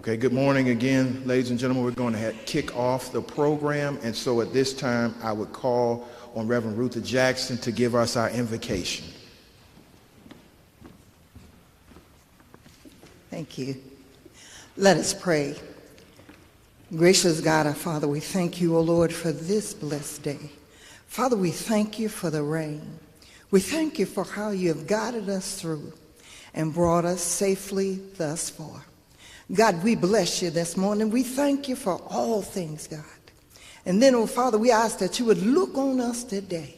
Okay, good morning again, ladies and gentlemen. We're going to kick off the program, and so at this time, I would call on Reverend Ruther Jackson to give us our invocation. Thank you. Let us pray. Gracious God, our Father, we thank you, O Lord, for this blessed day. Father, we thank you for the rain. We thank you for how you have guided us through and brought us safely thus far. God, we bless you this morning. We thank you for all things, God. And then, oh Father, we ask that you would look on us today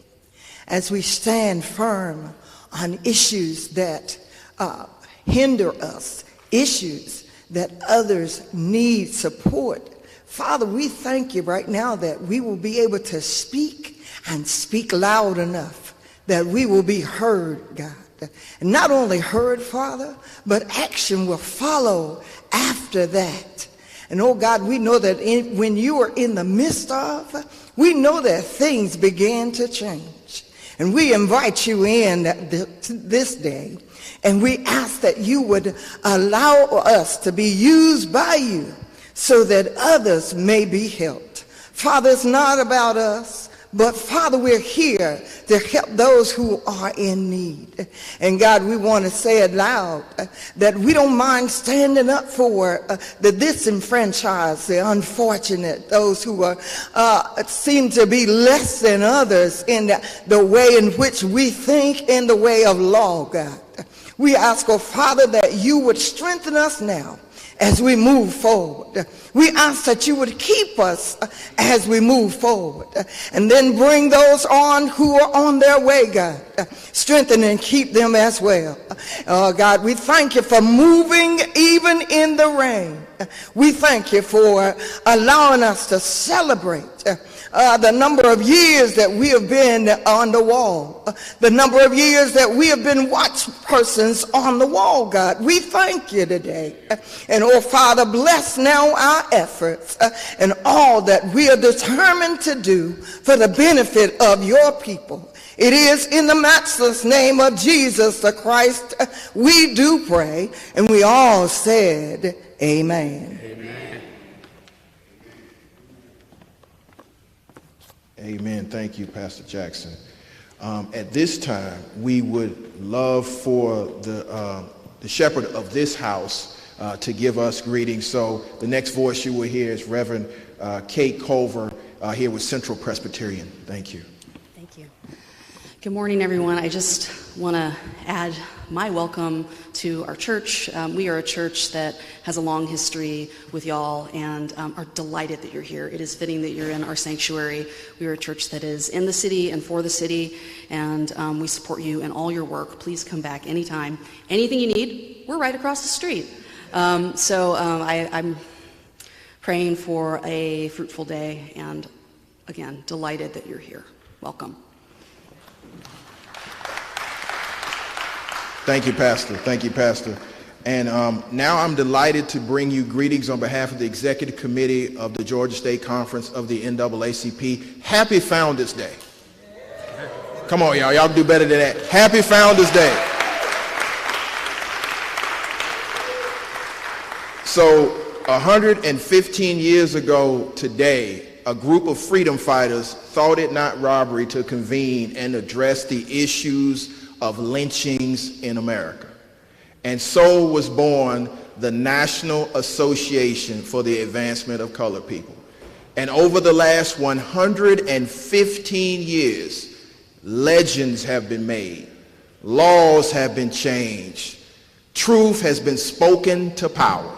as we stand firm on issues that hinder us, issues that others need support. Father, we thank you right now that we will be able to speak and speak loud enough that we will be heard, God. And not only heard, Father, but action will follow after that. And oh God, we know that when you are in the midst of, we know that things begin to change. And we invite you in this day, and we ask that you would allow us to be used by you so that others may be helped. Father, it's not about us, but Father, we're here to help those who are in need. And God, we want to say it loud that we don't mind standing up for the disenfranchised, the unfortunate, those who are seem to be less than others in the way in which we think in the way of law, God. We ask, oh Father, that you would strengthen us now as we move forward. We ask that you would keep us as we move forward, and then bring those on who are on their way, God. Strengthen and keep them as well. God, we thank you for moving even in the rain. We thank you for allowing us to celebrate the number of years that we have been on the wall, the number of years that we have been watch persons on the wall, God. We thank you today. And oh Father, bless now our efforts and all that we are determined to do for the benefit of your people. It is in the matchless name of Jesus the Christ we do pray, and we all said amen. Amen. Amen. Thank you, Pastor Jackson. At this time, we would love for the shepherd of this house to give us greetings. So the next voice you will hear is Reverend Kate Culver here with Central Presbyterian. Thank you. Thank you. Good morning, everyone. I just want to add my welcome to our church. We are a church that has a long history with y'all and are delighted that you're here. It is fitting that you're in our sanctuary. We are a church that is in the city and for the city, and we support you in all your work. Please come back anytime. Anything you need, we're right across the street. I'm praying for a fruitful day, and again, delighted that you're here. Welcome. Thank you, Pastor. Thank you, Pastor. And now I'm delighted to bring you greetings on behalf of the Executive Committee of the Georgia State Conference of the NAACP. Happy Founders Day. Come on, y'all. Y'all do better than that. Happy Founders Day. So 115 years ago today, a group of freedom fighters thought it not robbery to convene and address the issues of lynchings in America. And so was born the National Association for the Advancement of Colored People. And over the last 115 years, legends have been made, laws have been changed, truth has been spoken to power.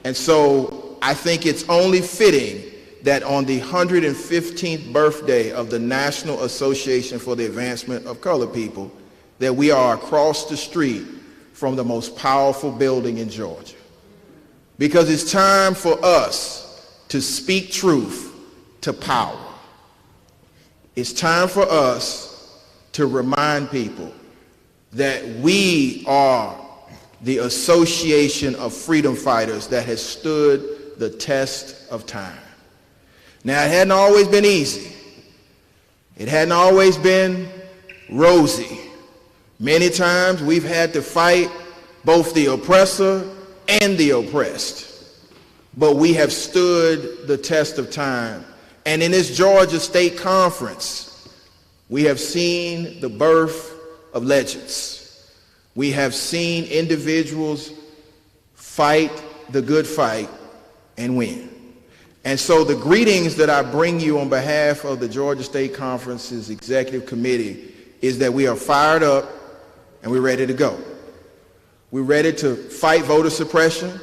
And so I think it's only fitting that on the 115th birthday of the National Association for the Advancement of Colored People, that we are across the street from the most powerful building in Georgia. Because it's time for us to speak truth to power. It's time for us to remind people that we are the association of freedom fighters that has stood the test of time. Now, it hadn't always been easy. It hadn't always been rosy. Many times we've had to fight both the oppressor and the oppressed. but we have stood the test of time. And in this Georgia State Conference, we have seen the birth of legends. We have seen individuals fight the good fight and win. And so the greetings that I bring you on behalf of the Georgia State Conference's Executive Committee is that we are fired up and we're ready to go. We're ready to fight voter suppression.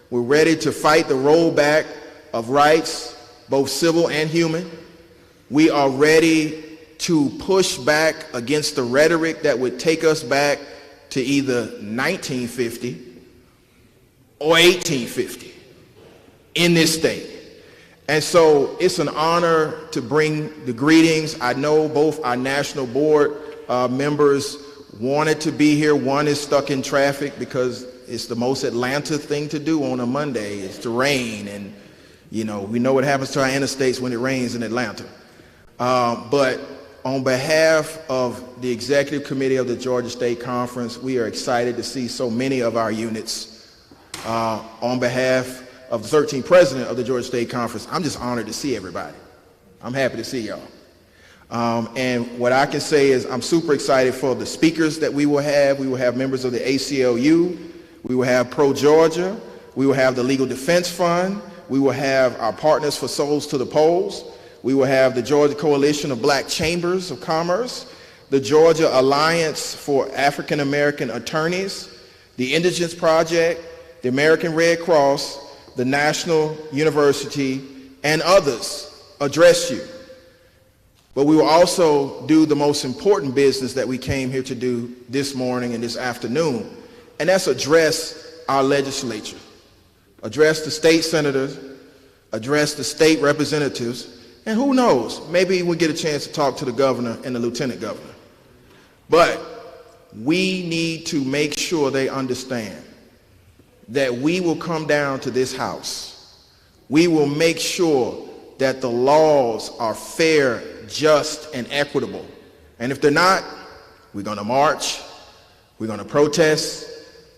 We're ready to fight the rollback of rights, both civil and human. We are ready to push back against the rhetoric that would take us back to either 1950 or 1850 in this state. And so it's an honor to bring the greetings. I know both our national board members wanted to be here. One is stuck in traffic because it's the most Atlanta thing to do on a Monday, is to rain. And, you know, we know what happens to our interstates when it rains in Atlanta. But on behalf of the Executive Committee of the Georgia State Conference, we are excited to see so many of our units. On behalf of the 13th president of the Georgia State Conference, I'm just honored to see everybody. I'm happy to see y'all. And what I can say is I'm super excited for the speakers that we will have. We will have members of the ACLU. We will have Pro-Georgia. We will have the Legal Defense Fund. We will have our Partners for Souls to the Polls. We will have the Georgia Coalition of Black Chambers of Commerce, the Georgia Alliance for African American Attorneys, the Indigence Project, the American Red Cross, the National University, and others address you. But we will also do the most important business that we came here to do this morning and this afternoon, and that's address our legislature, address the state senators, address the state representatives, and who knows, maybe we'll get a chance to talk to the governor and the lieutenant governor. But we need to make sure they understand that we will come down to this house. We will make sure that the laws are fair, just, and equitable. And if they're not, we're going to march, we're going to protest,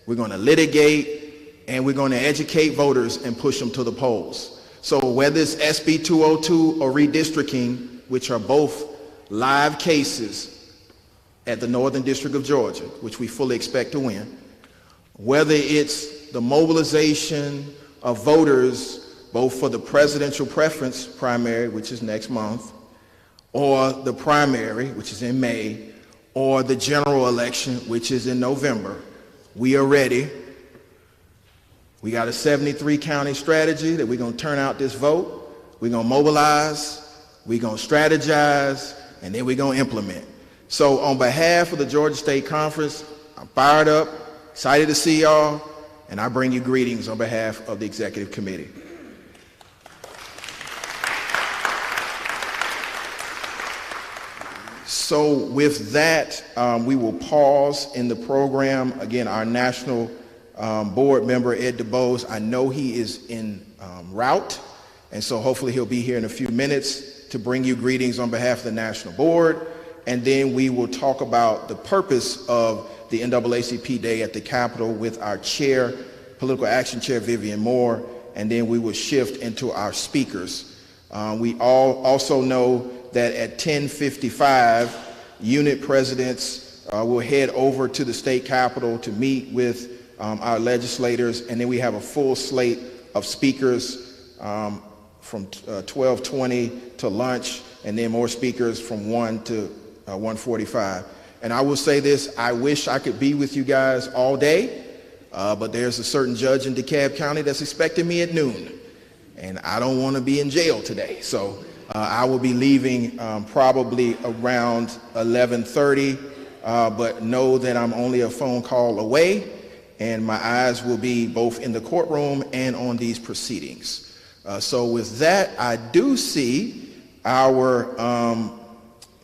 we're going to litigate, and we're going to educate voters and push them to the polls. So whether it's SB 202 or redistricting, which are both live cases at the Northern District of Georgia, which we fully expect to win, whether it's the mobilization of voters both for the presidential preference primary, which is next month, or the primary, which is in May, or the general election, which is in November, we are ready. We got a 73 county strategy that we're going to turn out this vote. We're going to mobilize, we're going to strategize, and then we're going to implement. So on behalf of the Georgia State Conference, I'm fired up, excited to see y'all, and I bring you greetings on behalf of the Executive Committee. So with that, we will pause in the program. Again, our national board member, Ed DuBose, I know he is en route, and so hopefully he'll be here in a few minutes to bring you greetings on behalf of the national board, and then we will talk about the purpose of the NAACP Day at the Capitol with our chair, Political Action Chair Vivian Moore, and then we will shift into our speakers. We all also know that at 10:55, unit presidents will head over to the state capitol to meet with our legislators, and then we have a full slate of speakers from 12:20 to lunch, and then more speakers from 1 to 1:45. And I will say this, I wish I could be with you guys all day, but there's a certain judge in DeKalb County that's expecting me at noon, and I don't want to be in jail today. So I will be leaving probably around 11:30, but know that I'm only a phone call away, and my eyes will be both in the courtroom and on these proceedings. So with that, I do see our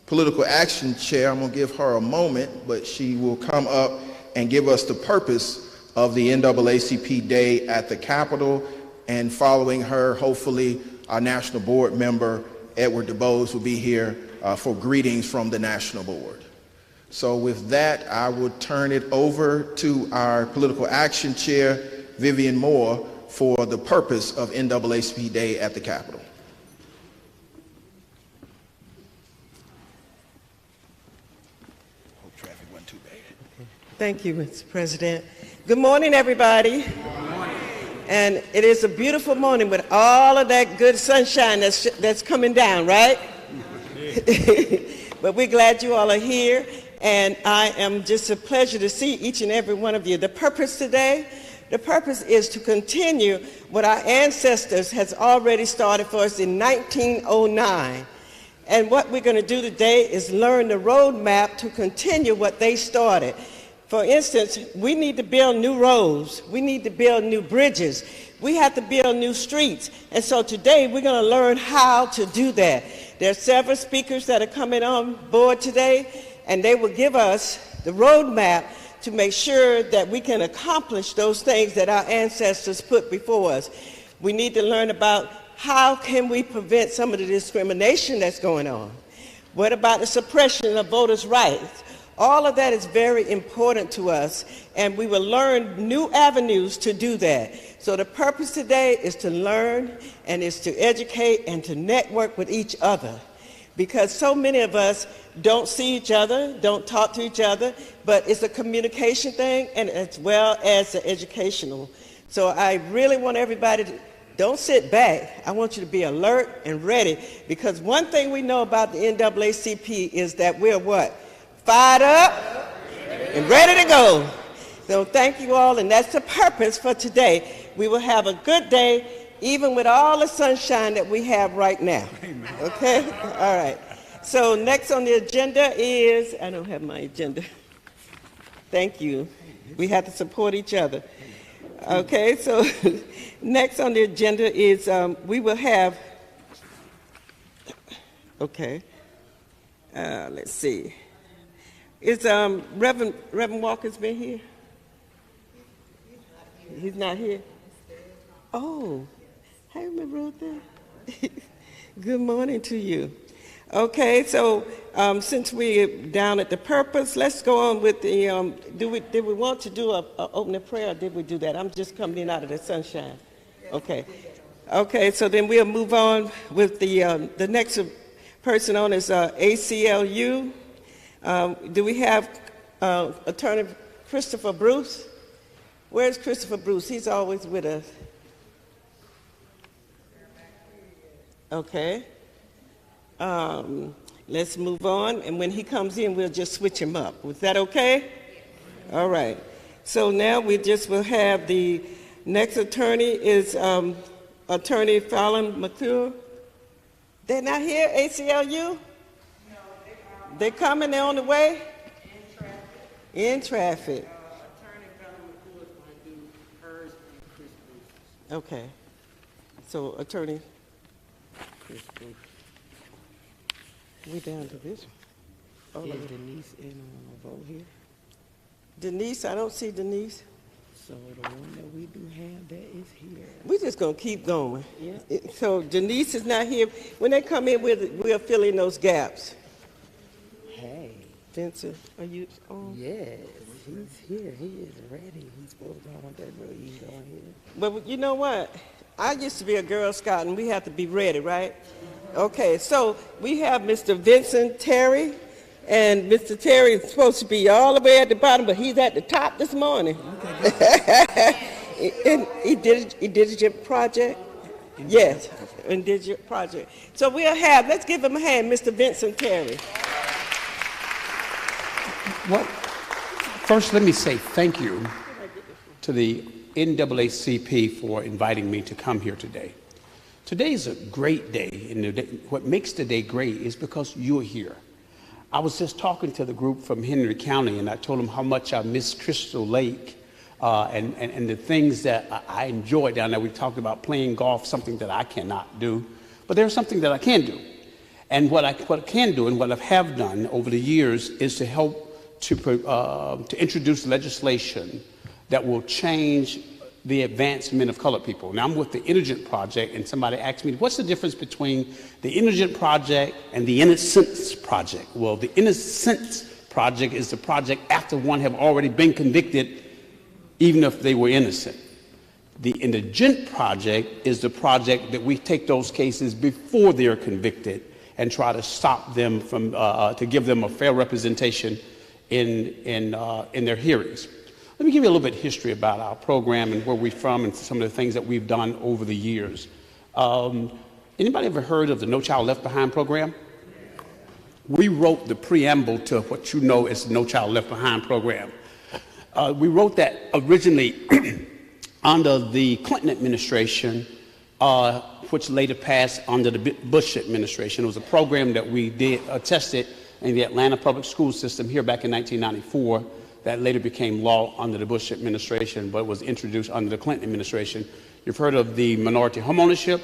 Political Action Chair. I'm going to give her a moment, but she will come up and give us the purpose of the NAACP Day at the Capitol, and following her, hopefully, our national board member, Edward DuBose, will be here for greetings from the national board. So with that, I will turn it over to our Political Action Chair, Vivian Moore, for the purpose of NAACP Day at the Capitol. Hope traffic wasn't too bad. Thank you, Mr. President. Good morning, everybody. Good morning. And it is a beautiful morning with all of that good sunshine that's coming down, right? But we're glad you all are here, and I am just a pleasure to see each and every one of you. The purpose today, the purpose is to continue what our ancestors has already started for us in 1909. And what we're going to do today is learn the roadmap to continue what they started. For instance, we need to build new roads. We need to build new bridges. We have to build new streets. And so today we're going to learn how to do that. There are several speakers that are coming on board today, and they will give us the roadmap to make sure that we can accomplish those things that our ancestors put before us. We need to learn about how can we prevent some of the discrimination that's going on. What about the suppression of voters' rights? All of that is very important to us, and we will learn new avenues to do that. So the purpose today is to learn, and is to educate and to network with each other, because so many of us don't see each other, don't talk to each other, but it's a communication thing and as well as an educational. So I really want everybody to don't sit back. I want you to be alert and ready, because one thing we know about the NAACP is that we're what? Fired up and ready to go. So thank you all, and that's the purpose for today. We will have a good day, even with all the sunshine that we have right now. Okay? All right. So next on the agenda is, I don't have my agenda. Thank you. We have to support each other. Okay, so next on the agenda is we will have, okay, let's see. Is Reverend Walker's been here? He's not here? Oh, hey, Reverend Ruth. Good morning to you. Okay, so since we're down at the purpose, let's go on with the, did we want to do an opening prayer, or did we do that? I'm just coming in out of the sunshine. Okay. Okay, so then we'll move on with the next person on is ACLU. Do we have Attorney Christopher Bruce? Where's Christopher Bruce? He's always with us. Okay. Let's move on, and when he comes in, we'll just switch him up. Was that okay? All right. So now we just will have the next attorney is Attorney Fallon McClure. They're not here, ACLU? They're coming, they're on the way? In traffic. Attorney Gala is going to do hers and Chris Bruce. Okay. So, Attorney Chris Bruce. We down to this one. Is Denise in on the vote here? Denise, I don't see Denise. So the one that we do have, that is here. We're just going to keep going. Yeah. So, Denise is not here. When they come in, we'll fill in those gaps. Hey. Vincent, are you on? Yes, he's here. He is ready. He's supposed to go on that road. You can go ahead. But you know what? I used to be a Girl Scout, and we have to be ready, right? Okay, so we have Mr. Vincent Terry, and Mr. Terry is supposed to be all the way at the bottom, but he's at the top this morning. And Indigent Project? Yes, Indigent Project. So we'll have, let's give him a hand, Mr. Vincent Terry. Well, first let me say thank you to the NAACP for inviting me to come here today. Today is a great day, and what makes the day great is because you're here. I was just talking to the group from Henry County, and I told them how much I miss Crystal Lake and the things that I enjoy down there. We talked about playing golf, something that I cannot do, but there's something that I can do. And what I can do and what I have done over the years is to help to introduce legislation that will change the advancement of colored people. Now, I'm with the Indigent Project, and somebody asked me, what's the difference between the Indigent Project and the Innocence Project? Well, the Innocence Project is the project after one have already been convicted, even if they were innocent. The indigent project is the project that we take those cases before they're convicted and try to stop them from, to give them a fair representation in their hearings. Let me give you a little bit of history about our program and where we're from and some of the things that we've done over the years. Anybody ever heard of the No Child Left Behind program? We wrote the preamble to what you know as the No Child Left Behind program. We wrote that originally under the Clinton administration, which later passed under the Bush administration. It was a program that we tested in the Atlanta public school system here back in 1994 that later became law under the Bush administration, but was introduced under the Clinton administration. You've heard of the minority homeownership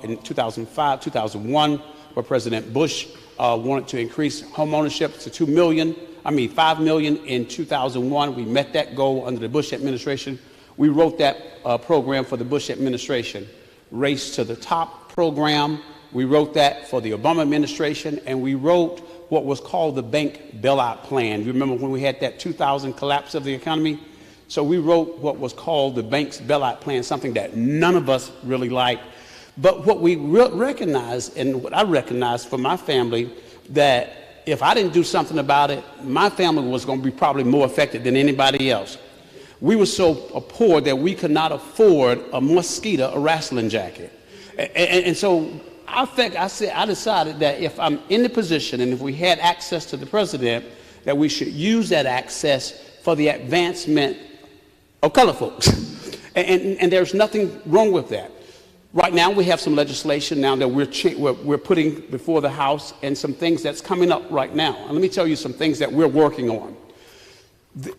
in 2005, 2001, where President Bush wanted to increase homeownership to 5 million in 2001. We met that goal under the Bush administration. We wrote that program for the Bush administration. Race to the Top program, we wrote that for the Obama administration, and we wrote what was called the bank bailout plan. You remember when we had that 2000 collapse of the economy? So we wrote what was called the bank's bailout plan, something that none of us really liked. But what we recognized, and what I recognized for my family, that if I didn't do something about it, my family was going to be probably more affected than anybody else. We were so poor that we could not afford a mosquito, a wrestling jacket. And so I decided that if I'm in the position and if we had access to the president, that we should use that access for the advancement of color folks. And there's nothing wrong with that. Right now, we have some legislation now that we're putting before the House and some things that's coming up right now. And let me tell you some things that we're working on.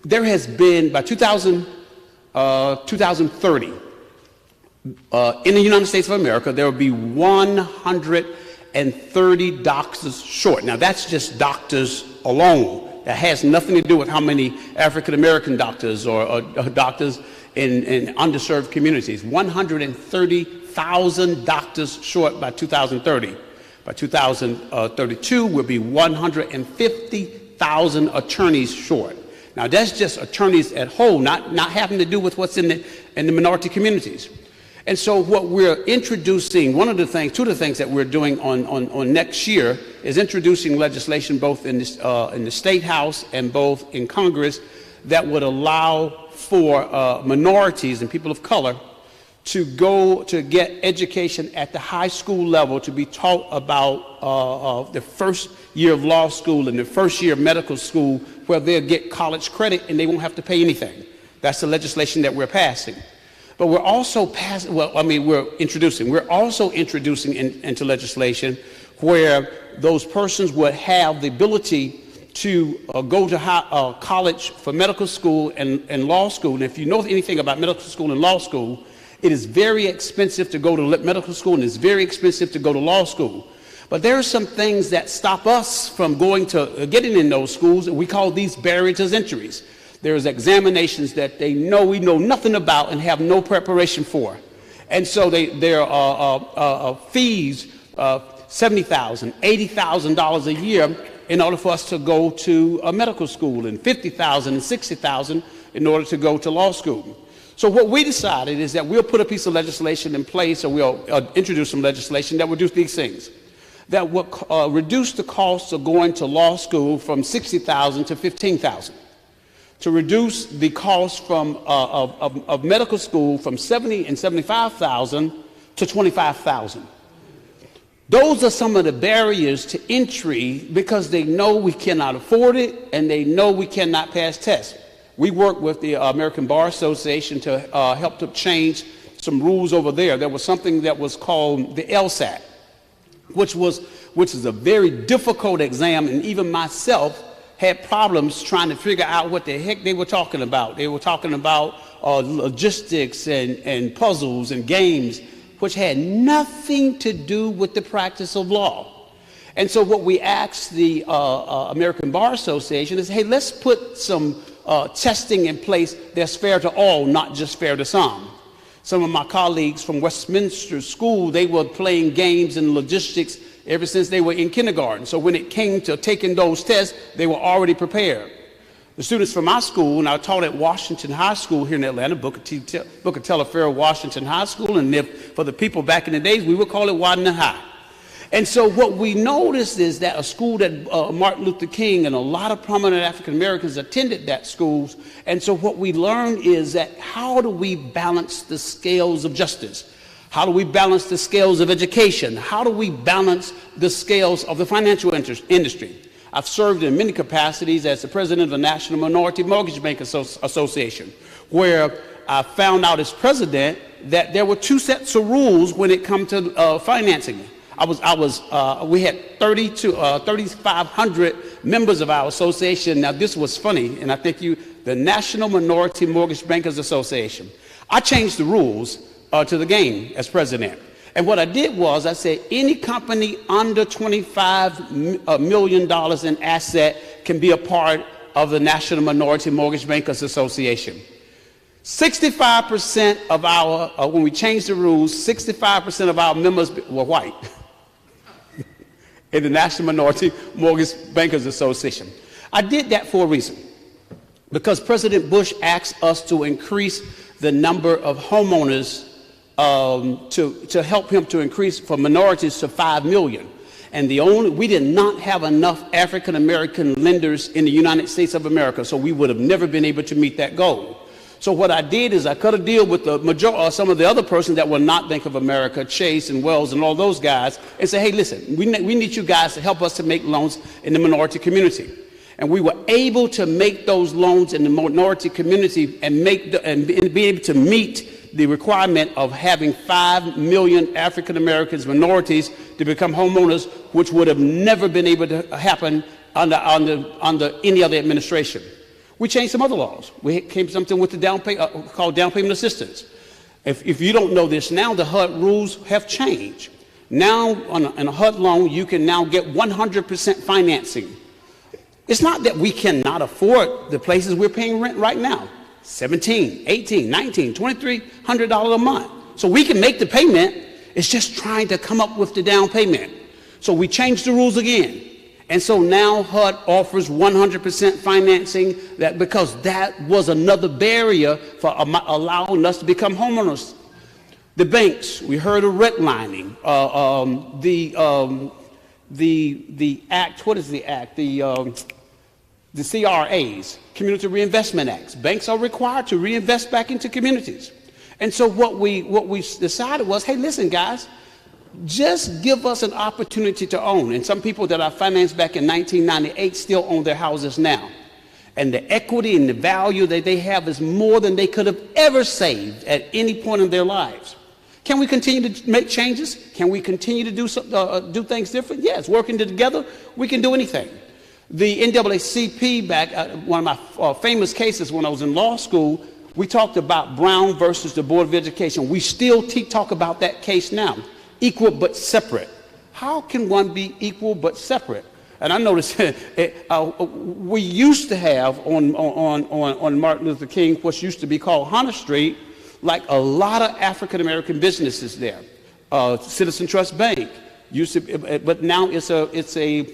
There has been, by 2030, in the United States of America, there will be 130 doctors short. Now, that's just doctors alone. That has nothing to do with how many African-American doctors or doctors in underserved communities. 130,000 doctors short by 2030. By 2032, we'll be 150,000 attorneys short. Now, that's just attorneys at whole, not having to do with what's in the minority communities. And so what we're introducing, two of the things that we're doing on next year is introducing legislation both in the State House and both in Congress that would allow for minorities and people of color to go to get education at the high school level, to be taught about the first year of law school and the first year of medical school, where they'll get college credit and they won't have to pay anything. That's the legislation that we're passing. But we're also introducing into legislation where those persons would have the ability to go to college for medical school and law school. And if you know anything about medical school and law school, it is very expensive to go to medical school and it's very expensive to go to law school. But there are some things that stop us from getting in those schools, and we call these barriers to entries. There's examinations that we know nothing about and have no preparation for. And so there are fees, $70,000, $80,000 a year in order for us to go to a medical school, and $50,000 and $60,000 in order to go to law school. So what we decided is that we'll put a piece of legislation in place, or we'll introduce some legislation that will do these things. That will reduce the cost of going to law school from $60,000 to $15,000. To reduce the cost of medical school from $70,000 and $75,000 to $25,000. Those are some of the barriers to entry because they know we cannot afford it and they know we cannot pass tests. We work with the American Bar Association to help to change some rules over there. There was something that was called the LSAT, which is a very difficult exam, and even myself had problems trying to figure out what the heck they were talking about. They were talking about logistics and puzzles and games, which had nothing to do with the practice of law. And so what we asked the American Bar Association is, hey, let's put some testing in place that's fair to all, not just fair to some. Some of my colleagues from Westminster School, they were playing games and logistics ever since they were in kindergarten. So when it came to taking those tests, they were already prepared. The students from my school, and I taught at Washington High School here in Atlanta, Booker T. Telfair Washington High School, and for the people back in the days, we would call it Wadena High. And so what we noticed is that a school that Martin Luther King and a lot of prominent African Americans attended that schools. And so what we learned is that how do we balance the scales of justice? How do we balance the scales of education? How do we balance the scales of the financial industry? I've served in many capacities as the president of the National Minority Mortgage Bank Association, where I found out as president that there were two sets of rules when it comes to financing. We had 3,500 members of our association. Now, this was funny, and I think the National Minority Mortgage Bankers Association. I changed the rules to the game as president. And what I did was I said any company under $25 million in asset can be a part of the National Minority Mortgage Bankers Association. 65% of when we changed the rules, 65% of our members were white in the National Minority Mortgage Bankers Association. I did that for a reason, because President Bush asked us to increase the number of homeowners to help him to increase for minorities to 5 million. And we did not have enough African American lenders in the United States of America, so we would have never been able to meet that goal. So what I did is I cut a deal with some of the other persons that were not Bank of America, Chase and Wells and all those guys, and say, hey, listen, we need you guys to help us to make loans in the minority community. And we were able to make those loans in the minority community and be able to meet the requirement of having 5 million African Americans, minorities, to become homeowners, which would have never been able to happen under any other administration. We changed some other laws. We came to something with the called down payment assistance. If you don't know this now, the HUD rules have changed. Now, on a HUD loan, you can now get 100% financing. It's not that we cannot afford the places we're paying rent right now. $1,700, $1,800, $1,900, $2,300 a month. So we can make the payment. It's just trying to come up with the down payment. So we changed the rules again. And so now HUD offers 100% financing, because that was another barrier for allowing us to become homeowners. The banks, we heard of redlining, the act, what is the act? The CRAs, Community Reinvestment Acts. Banks are required to reinvest back into communities. And so what we decided was, hey, listen, guys, just give us an opportunity to own. And some people that I financed back in 1998 still own their houses now. And the equity and the value that they have is more than they could have ever saved at any point in their lives. Can we continue to make changes? Can we continue to do things different? Yes, working together, we can do anything. The NAACP one of my famous cases when I was in law school, we talked about Brown versus the Board of Education. We still talk about that case now. Equal but separate. How can one be equal but separate? And I noticed we used to have on Martin Luther King what used to be called Hunter Street, like a lot of African American businesses there. Citizen Trust Bank but now it's a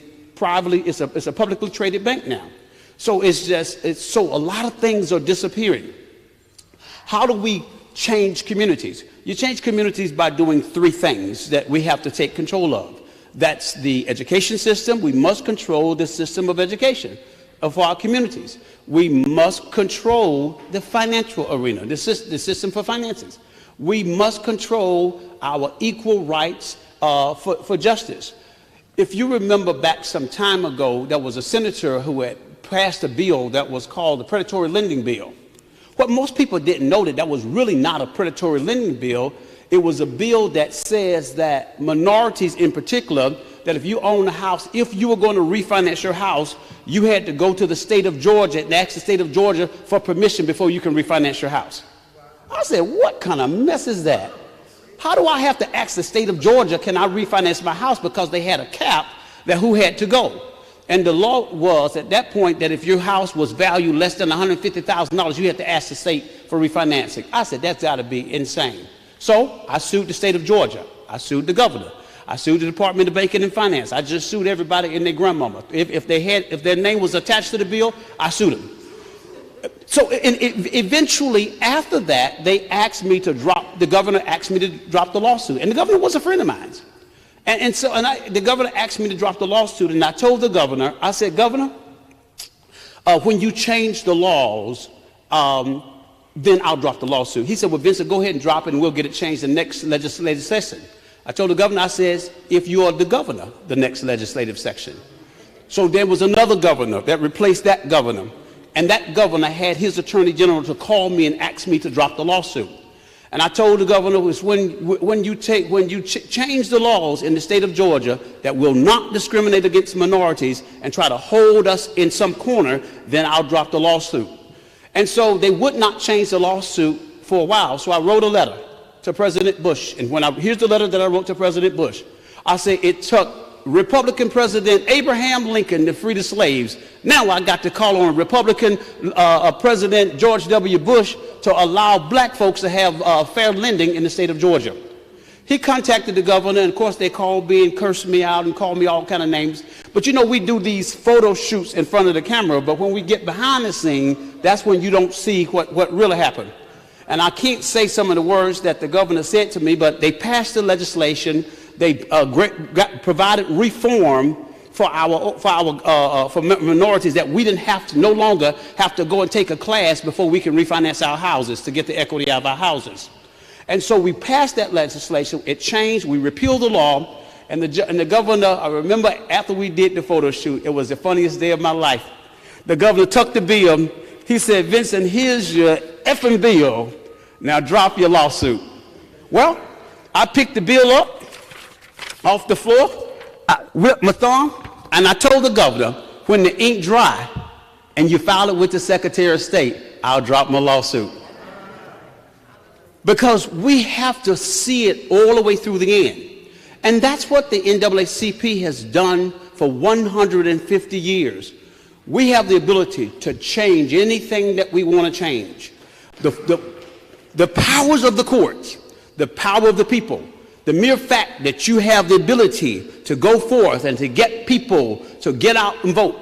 publicly traded bank now. So so a lot of things are disappearing. How do we change communities? You change communities by doing 3 things that we have to take control of. That's the education system. We must control the system of education of our communities. We must control the financial arena, the system for finances. We must control our equal rights for justice. If you remember back some time ago, there was a senator who had passed a bill that was called the Predatory Lending Bill. What most people didn't know that was really not a predatory lending bill. It was a bill that says that minorities in particular, that if you own a house, if you were going to refinance your house, you had to go to the state of Georgia and ask the state of Georgia for permission before you can refinance your house. I said, what kind of mess is that? How do I have to ask the state of Georgia, can I refinance my house, because they had a cap that who had to go? And the law was at that point that if your house was valued less than $150,000, you had to ask the state for refinancing. I said, that's got to be insane. So I sued the state of Georgia. I sued the governor. I sued the Department of Banking and Finance. I just sued everybody and their grandmama. If their name was attached to the bill, I sued them. So eventually, after that, the governor asked me to drop the lawsuit. And the governor was a friend of mine. The governor asked me to drop the lawsuit, and I told the governor, I said, Governor, when you change the laws, then I'll drop the lawsuit. He said, well, Vincent, go ahead and drop it, and we'll get it changed in the next legislative session. I told the governor, I says, if you are the governor, the next legislative session. So there was another governor that replaced that governor. And that governor had his attorney general to call me and ask me to drop the lawsuit. And I told the governor, was when you change the laws in the state of Georgia that will not discriminate against minorities and try to hold us in some corner, then I'll drop the lawsuit. And so they would not change the lawsuit for a while. So I wrote a letter to President Bush. And here's the letter that I wrote to President Bush. I said, it took Republican President Abraham Lincoln to free the slaves. Now I got to call on Republican President George W. Bush to allow black folks to have fair lending in the state of Georgia. He contacted the governor, and of course they called me and cursed me out and called me all kind of names. But you know, we do these photo shoots in front of the camera, but when we get behind the scene, that's when you don't see what really happened. And I can't say some of the words that the governor said to me, but they passed the legislation. They provided reform for minorities that we didn't have to no longer have to go and take a class before we can refinance our houses to get the equity out of our houses. And so we passed that legislation. It changed. We repealed the law. And the governor, I remember after we did the photo shoot, it was the funniest day of my life. The governor took the bill. He said, Vincent, here's your effing bill. Now drop your lawsuit. Well, I picked the bill up off the floor, I whipped my thumb, and I told the governor, when the ink dry and you file it with the Secretary of State, I'll drop my lawsuit. Because we have to see it all the way through the end. And that's what the NAACP has done for 150 years. We have the ability to change anything that we want to change. The powers of the courts, the power of the people, the mere fact that you have the ability to go forth and to get people to get out and vote,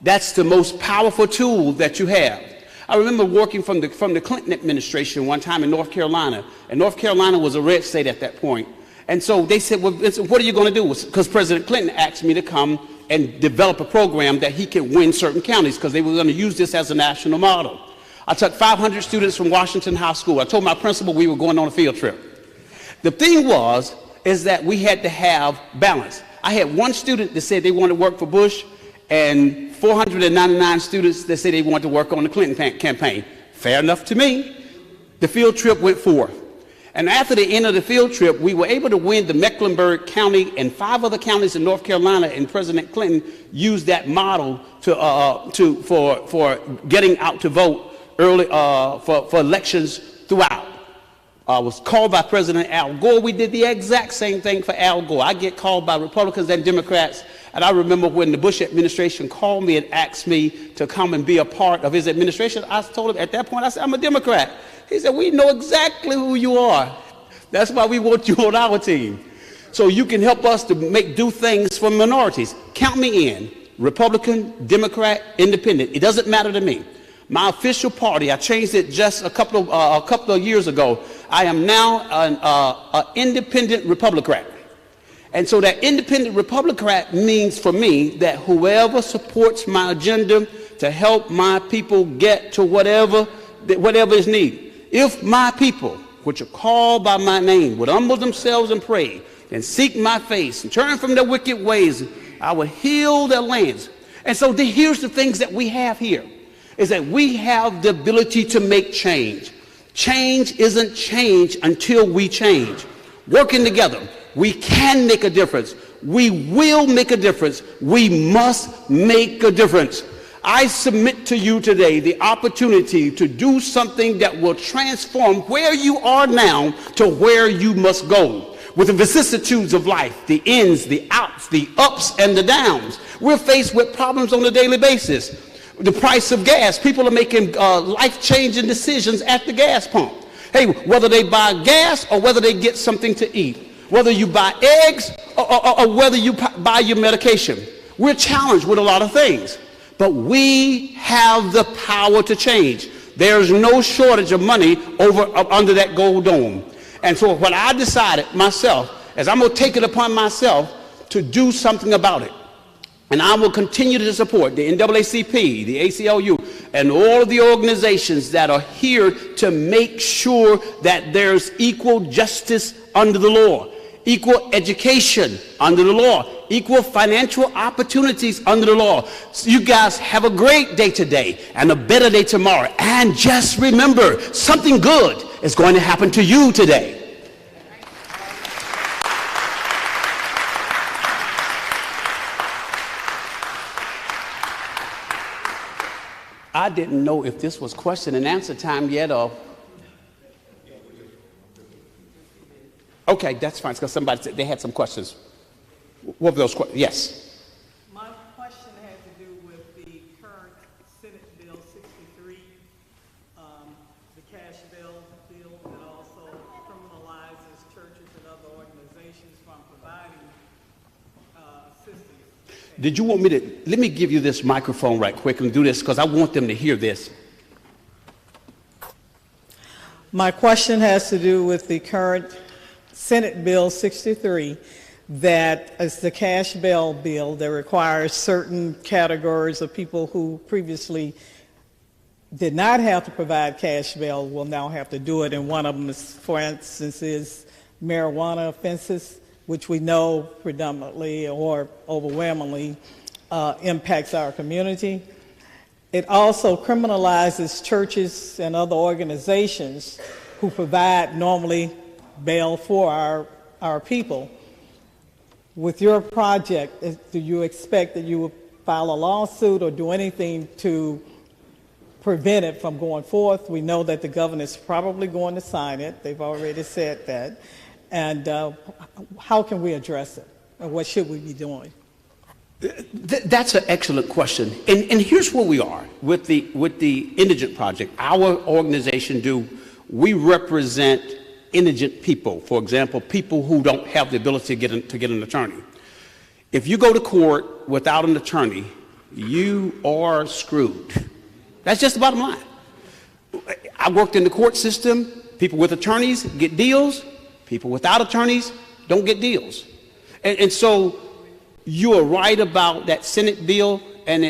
that's the most powerful tool that you have. I remember working from the Clinton administration one time in North Carolina, and North Carolina was a red state at that point. And so they said, well, Vincent, what are you going to do? Because President Clinton asked me to come and develop a program that he could win certain counties, because they were going to use this as a national model. I took 500 students from Washington High School. I told my principal we were going on a field trip. The thing is that we had to have balance. I had one student that said they wanted to work for Bush, and 499 students that said they wanted to work on the Clinton campaign. Fair enough to me. The field trip went forth. And after the end of the field trip, we were able to win the Mecklenburg County and 5 other counties in North Carolina, and President Clinton used that model for getting out to vote early for elections throughout. I was called by President Al Gore. We did the exact same thing for Al Gore. I get called by Republicans and Democrats, and I remember when the Bush administration called me and asked me to come and be a part of his administration. I told him at that point, I said, I'm a Democrat. He said, we know exactly who you are. That's why we want you on our team. So you can help us to do things for minorities. Count me in. Republican, Democrat, Independent. It doesn't matter to me. My official party, I changed it just a couple of years ago. I am now an independent Republican. And so that independent Republican means for me that whoever supports my agenda to help my people get to whatever is needed. If my people, which are called by my name, would humble themselves and pray and seek my face and turn from their wicked ways, I will heal their lands. And so here's the things that we have here, is that we have the ability to make change. Change isn't change until we change. Working together, we can make a difference. We will make a difference. We must make a difference. I submit to you today the opportunity to do something that will transform where you are now to where you must go. With the vicissitudes of life, the ins, the outs, the ups and the downs, we're faced with problems on a daily basis. The price of gas, people are making life-changing decisions at the gas pump. Hey, whether they buy gas or whether they get something to eat, whether you buy eggs or whether you buy your medication. We're challenged with a lot of things, but we have the power to change. There's no shortage of money up under that gold dome. And so what I decided myself is I'm going to take it upon myself to do something about it. And I will continue to support the NAACP, the ACLU, and all of the organizations that are here to make sure that there's equal justice under the law, equal education under the law, equal financial opportunities under the law. So you guys have a great day today and a better day tomorrow. And just remember, something good is going to happen to you today. I didn't know if this was question and answer time yet, or... Okay, that's fine, because somebody said they had some questions. What were those questions? Yes. My question had to do with the current Senate Bill 63, the cash bill that also criminalizes churches and other organizations from providing assistance. Did you want me to, let me give you this microphone right quick and do this, because I want them to hear this. My question has to do with the current Senate Bill 63, that is the cash bail bill that requires certain categories of people who previously did not have to provide cash bail will now have to do it. And one of them, is, for instance, is marijuana offenses, which we know predominantly or overwhelmingly impacts our community. It also criminalizes churches and other organizations who provide normally bail for our people. With your project, do you expect that you will file a lawsuit or do anything to prevent it from going forth? We know that the governor is probably going to sign it. They've already said that. And how can we address it? And what should we be doing? That's an excellent question. And here's where we are with the Indigent Project. Our organization we represent indigent people. For example, people who don't have the ability to get an attorney. If you go to court without an attorney, you are screwed. That's just the bottom line. I worked in the court system. People with attorneys get deals. People without attorneys don't get deals. And so you are right about that Senate bill, and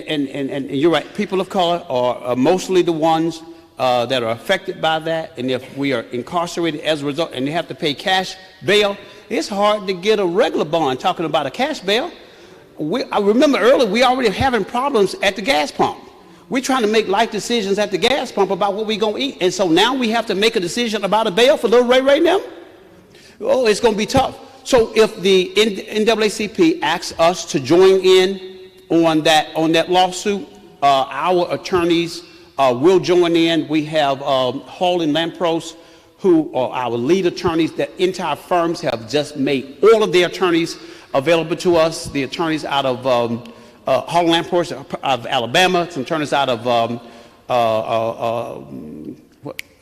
you're right. People of color are mostly the ones that are affected by that, and if we are incarcerated as a result and they have to pay cash bail, it's hard to get a regular bond talking about a cash bail. I remember earlier we already having problems at the gas pump. We're trying to make life decisions at the gas pump about what we're going to eat, and so now we have to make a decision about a bail for little Ray right now? Oh, it's going to be tough. So if the NAACP asks us to join in on that lawsuit, our attorneys will join in. We have Hall and Lampros, who are our lead attorneys. The entire firms have just made all of their attorneys available to us. The attorneys out of Hall and Lampros of Alabama, some attorneys out of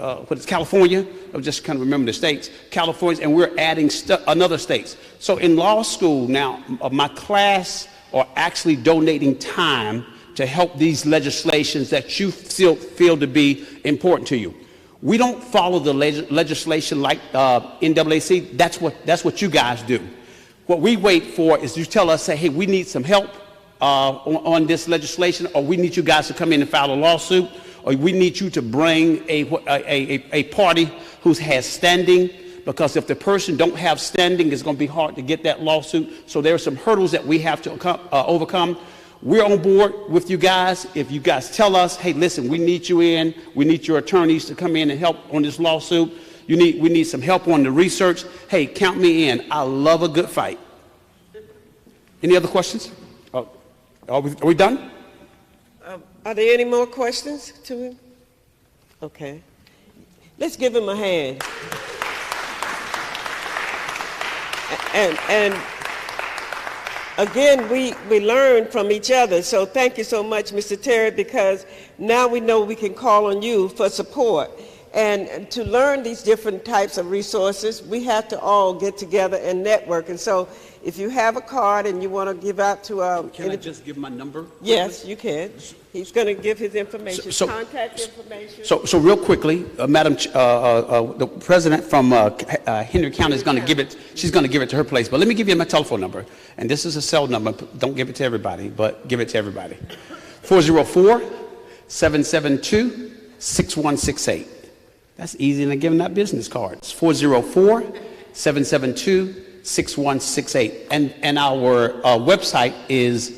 what is California? I just kind of remember the states. California, and we're adding another states. So in law school now, my class are actually donating time to help these legislations that you feel to be important to you. We don't follow the legislation like NAACP. That's what you guys do. What we wait for is you tell us, say, hey, we need some help on this legislation, or we need you guys to come in and file a lawsuit, or we need you to bring a party who has standing, because if the person don't have standing, it's going to be hard to get that lawsuit. So there are some hurdles that we have to overcome. We're on board with you guys. If you guys tell us, hey, listen, we need you in, we need your attorneys to come in and help on this lawsuit, we need some help on the research, hey, count me in. I love a good fight. Any other questions? Are we done? Are there any more questions to him? Okay. Let's give him a hand. And again, we learn from each other. So thank you so much, Mr. Terry, because now we know we can call on you for support. And to learn these different types of resources, we have to all get together and network. And so if you have a card and you want to give out to... Can I just give my number? Yes, you can. He's going to give his information, So- contact information. So real quickly, Madam, the president from Henry County is going to give it. She's going to give it to her place. But let me give you my telephone number, and this is a cell number. Don't give it to everybody, but give it to everybody. 404-772-6168. That's easy than giving out business cards. 404-772-6168, and our website is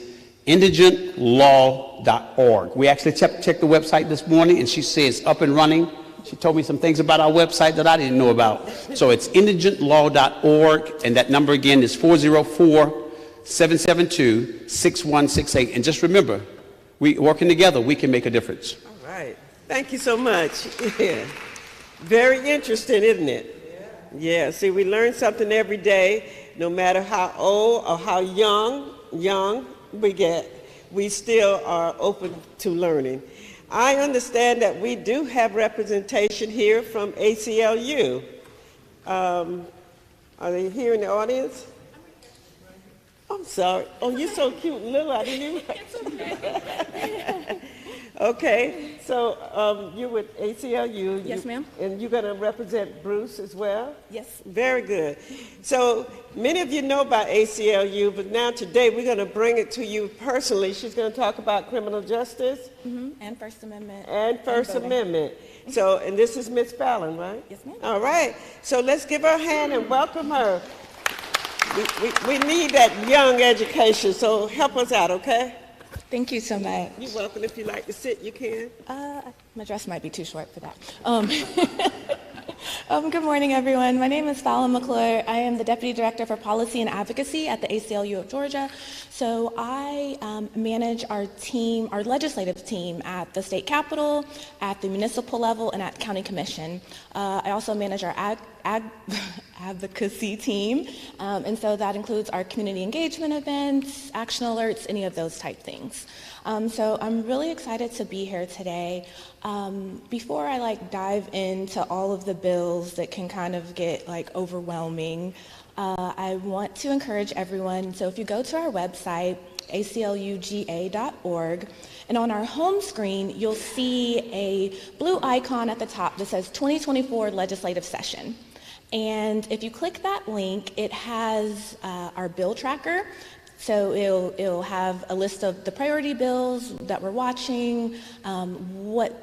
indigentlaw.org. We actually checked the website this morning, and she says up and running. She told me some things about our website that I didn't know about. So it's indigentlaw.org, and that number again is 404-772-6168. And just remember, we working together, we can make a difference. All right. Thank you so much. Yeah. Very interesting, isn't it? Yeah. See, we learn something every day, no matter how old or how young we get, we still are open to learning. I understand that we do have representation here from ACLU. Are they here in the audience? I'm sorry. Oh, you're so cute and little. I didn't even... Okay, so you're with ACLU. Yes, ma'am. And you're going to represent Bruce as well? Yes. Very good. So many of you know about ACLU, but now today we're going to bring it to you personally. She's going to talk about criminal justice. And First Amendment. And First Amendment. So, and this is Ms. Fallon, right? Yes, ma'am. All right. So let's give her a hand and welcome her. We need that young education, so help us out, okay? Thank you so much. You're welcome. If you like to sit, you can. My dress might be too short for that. Good morning, everyone. My name is Fallon McClure. I am the Deputy Director for Policy and Advocacy at the ACLU of Georgia. So I manage our team, our legislative team at the state capitol, at the municipal level, and at county commission. I also manage our advocacy team, and so that includes our community engagement events, action alerts, any of those type things. So I'm really excited to be here today. Before I dive into all of the bills that can kind of get overwhelming, I want to encourage everyone. So if you go to our website, acluga.org, and on our home screen, you'll see a blue icon at the top that says 2024 legislative session. And if you click that link, it has our bill tracker. So it'll have a list of the priority bills that we're watching, what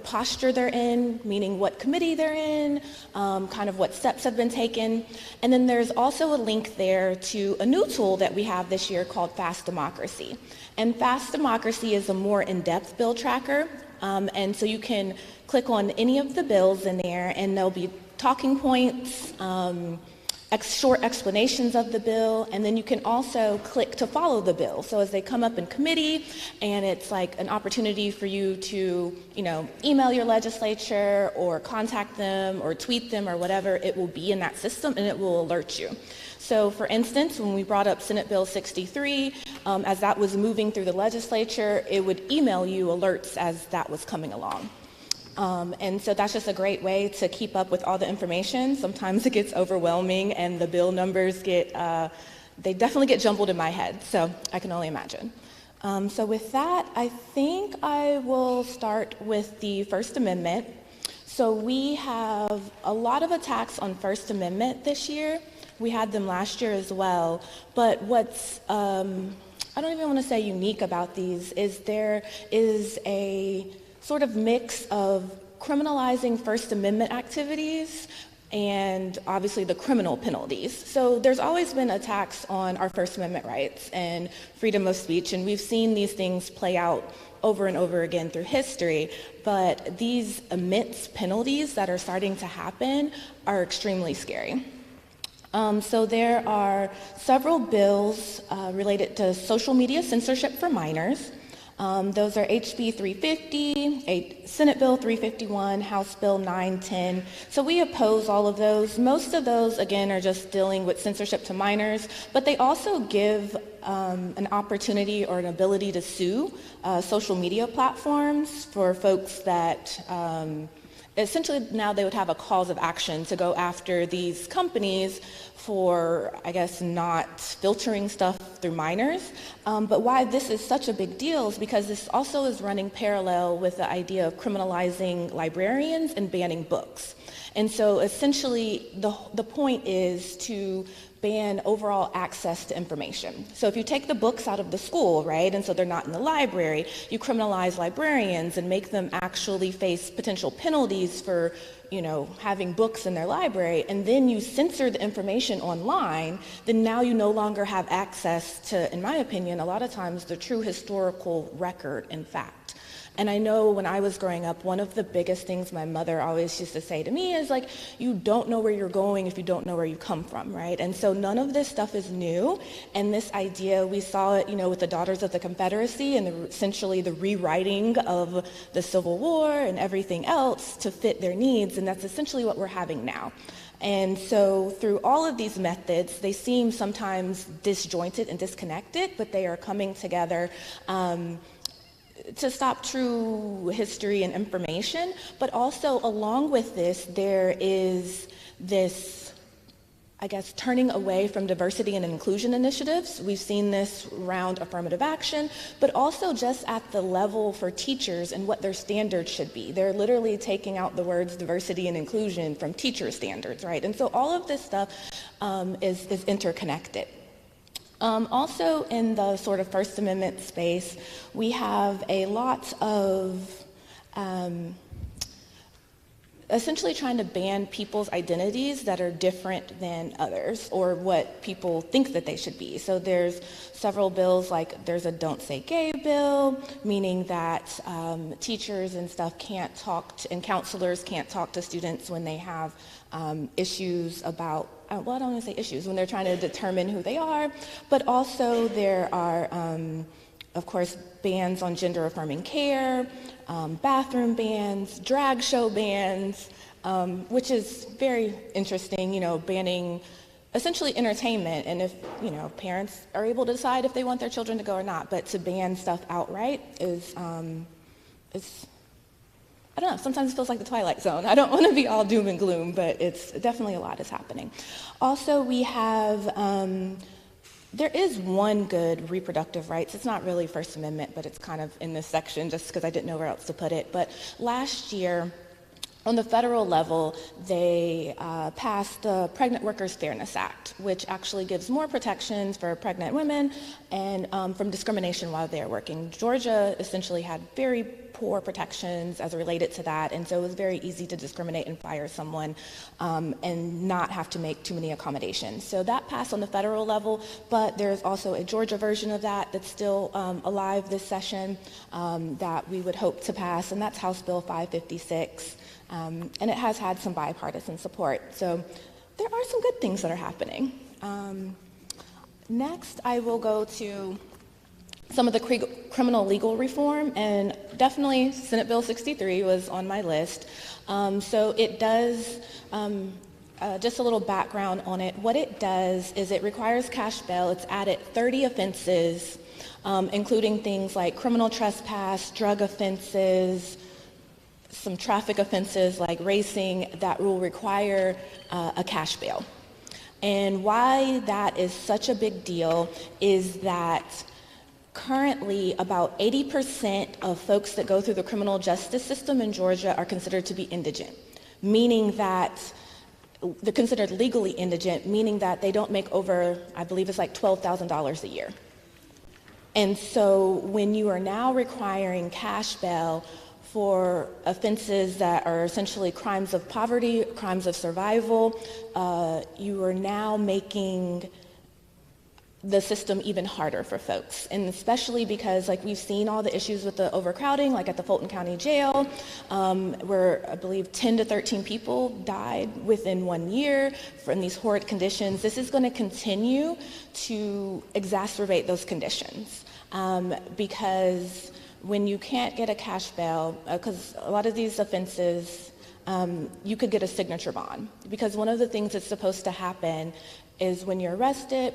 posture they're in, meaning what committee they're in, kind of what steps have been taken. And then there's also a link there to a new tool that we have this year called Fast Democracy. And Fast Democracy is a more in-depth bill tracker. And so you can click on any of the bills in there, and there'll be talking points, short explanations of the bill, and then you can also click to follow the bill. So as they come up in committee, and it's an opportunity for you to, email your legislature or contact them or tweet them or whatever, it will be in that system and it will alert you. So for instance, when we brought up Senate Bill 63, as that was moving through the legislature, it would email you alerts as that was coming along. And so that's just a great way to keep up with all the information. Sometimes it gets overwhelming and the bill numbers they definitely get jumbled in my head, so I can only imagine. So with that, I think I will start with the First Amendment. So we have a lot of attacks on First Amendment this year. We had them last year as well, but what's, I don't even want to say unique about these, is there is a sort of mix of criminalizing First Amendment activities and obviously the criminal penalties. So there's always been attacks on our First Amendment rights and freedom of speech, and we've seen these things play out over and over again through history, but these immense penalties that are starting to happen are extremely scary. So there are several bills related to social media censorship for minors. Those are HB 350, Senate Bill 351, House Bill 910. So we oppose all of those. Most of those, again, are just dealing with censorship to minors, but they also give an opportunity or an ability to sue social media platforms for folks that essentially now they would have a cause of action to go after these companies for, I guess, not filtering stuff through minors. But why this is such a big deal is because this also is running parallel with the idea of criminalizing librarians and banning books. And so essentially the point is to ban overall access to information. So if you take the books out of the school, right, and so they're not in the library, you criminalize librarians and make them actually face potential penalties for, having books in their library, and then you censor the information online, then now you no longer have access to, in my opinion, a lot of times the true historical record and fact. And I know when I was growing up, one of the biggest things my mother always used to say to me is like, you don't know where you're going if you don't know where you come from, right? And so none of this stuff is new. And this idea, we saw it, with the Daughters of the Confederacy and essentially the rewriting of the Civil War and everything else to fit their needs. And that's essentially what we're having now. And so through all of these methods, they seem sometimes disjointed and disconnected, but they are coming together to stop true history and information. But also along with this, there is this, I guess, turning away from diversity and inclusion initiatives. We've seen this around affirmative action, but also just at the level for teachers and what their standards should be. They're literally taking out the words diversity and inclusion from teacher standards, right? And so all of this stuff is interconnected. Also in the sort of First Amendment space, we have a lot of essentially trying to ban people's identities that are different than others or what people think that they should be. So there's several bills, like there's a Don't Say Gay bill, meaning that teachers and stuff can't talk to, and counselors can't talk to students when they have issues about, well, I don't want to say issues, when they're trying to determine who they are, but also there are, of course, bans on gender-affirming care, bathroom bans, drag show bans, which is very interesting, banning essentially entertainment, and if, parents are able to decide if they want their children to go or not, but to ban stuff outright is I don't know, sometimes it feels like the Twilight Zone. I don't want to be all doom and gloom, but it's definitely a lot is happening. Also, we have, there is one good reproductive rights. It's not really First Amendment, but it's kind of in this section just because I didn't know where else to put it. But last year, on the federal level, they passed the Pregnant Workers Fairness Act, which actually gives more protections for pregnant women and from discrimination while they're working. Georgia essentially had very poor protections as related to that, and so it was very easy to discriminate and fire someone and not have to make too many accommodations. So that passed on the federal level, but there's also a Georgia version of that that's still alive this session that we would hope to pass, and that's House Bill 556. And it has had some bipartisan support. So there are some good things that are happening. Next, I will go to some of the criminal legal reform, and definitely Senate Bill 63 was on my list. So it does, just a little background on it, what it does is it requires cash bail. It's added 30 offenses, including things like criminal trespass, drug offenses, some traffic offenses like racing that will require a cash bail. And why that is such a big deal is that currently about 80% of folks that go through the criminal justice system in Georgia are considered to be indigent, meaning that they're considered legally indigent, meaning that they don't make over, I believe it's like $12,000 a year. And so when you are now requiring cash bail for offenses that are essentially crimes of poverty, crimes of survival, you are now making the system even harder for folks. And especially because we've seen all the issues with the overcrowding, like at the Fulton County Jail, where I believe 10 to 13 people died within 1 year from these horrid conditions. This is going to continue to exacerbate those conditions because when you can't get a cash bail, because a lot of these offenses, you could get a signature bond. Because one of the things that's supposed to happen is when you're arrested,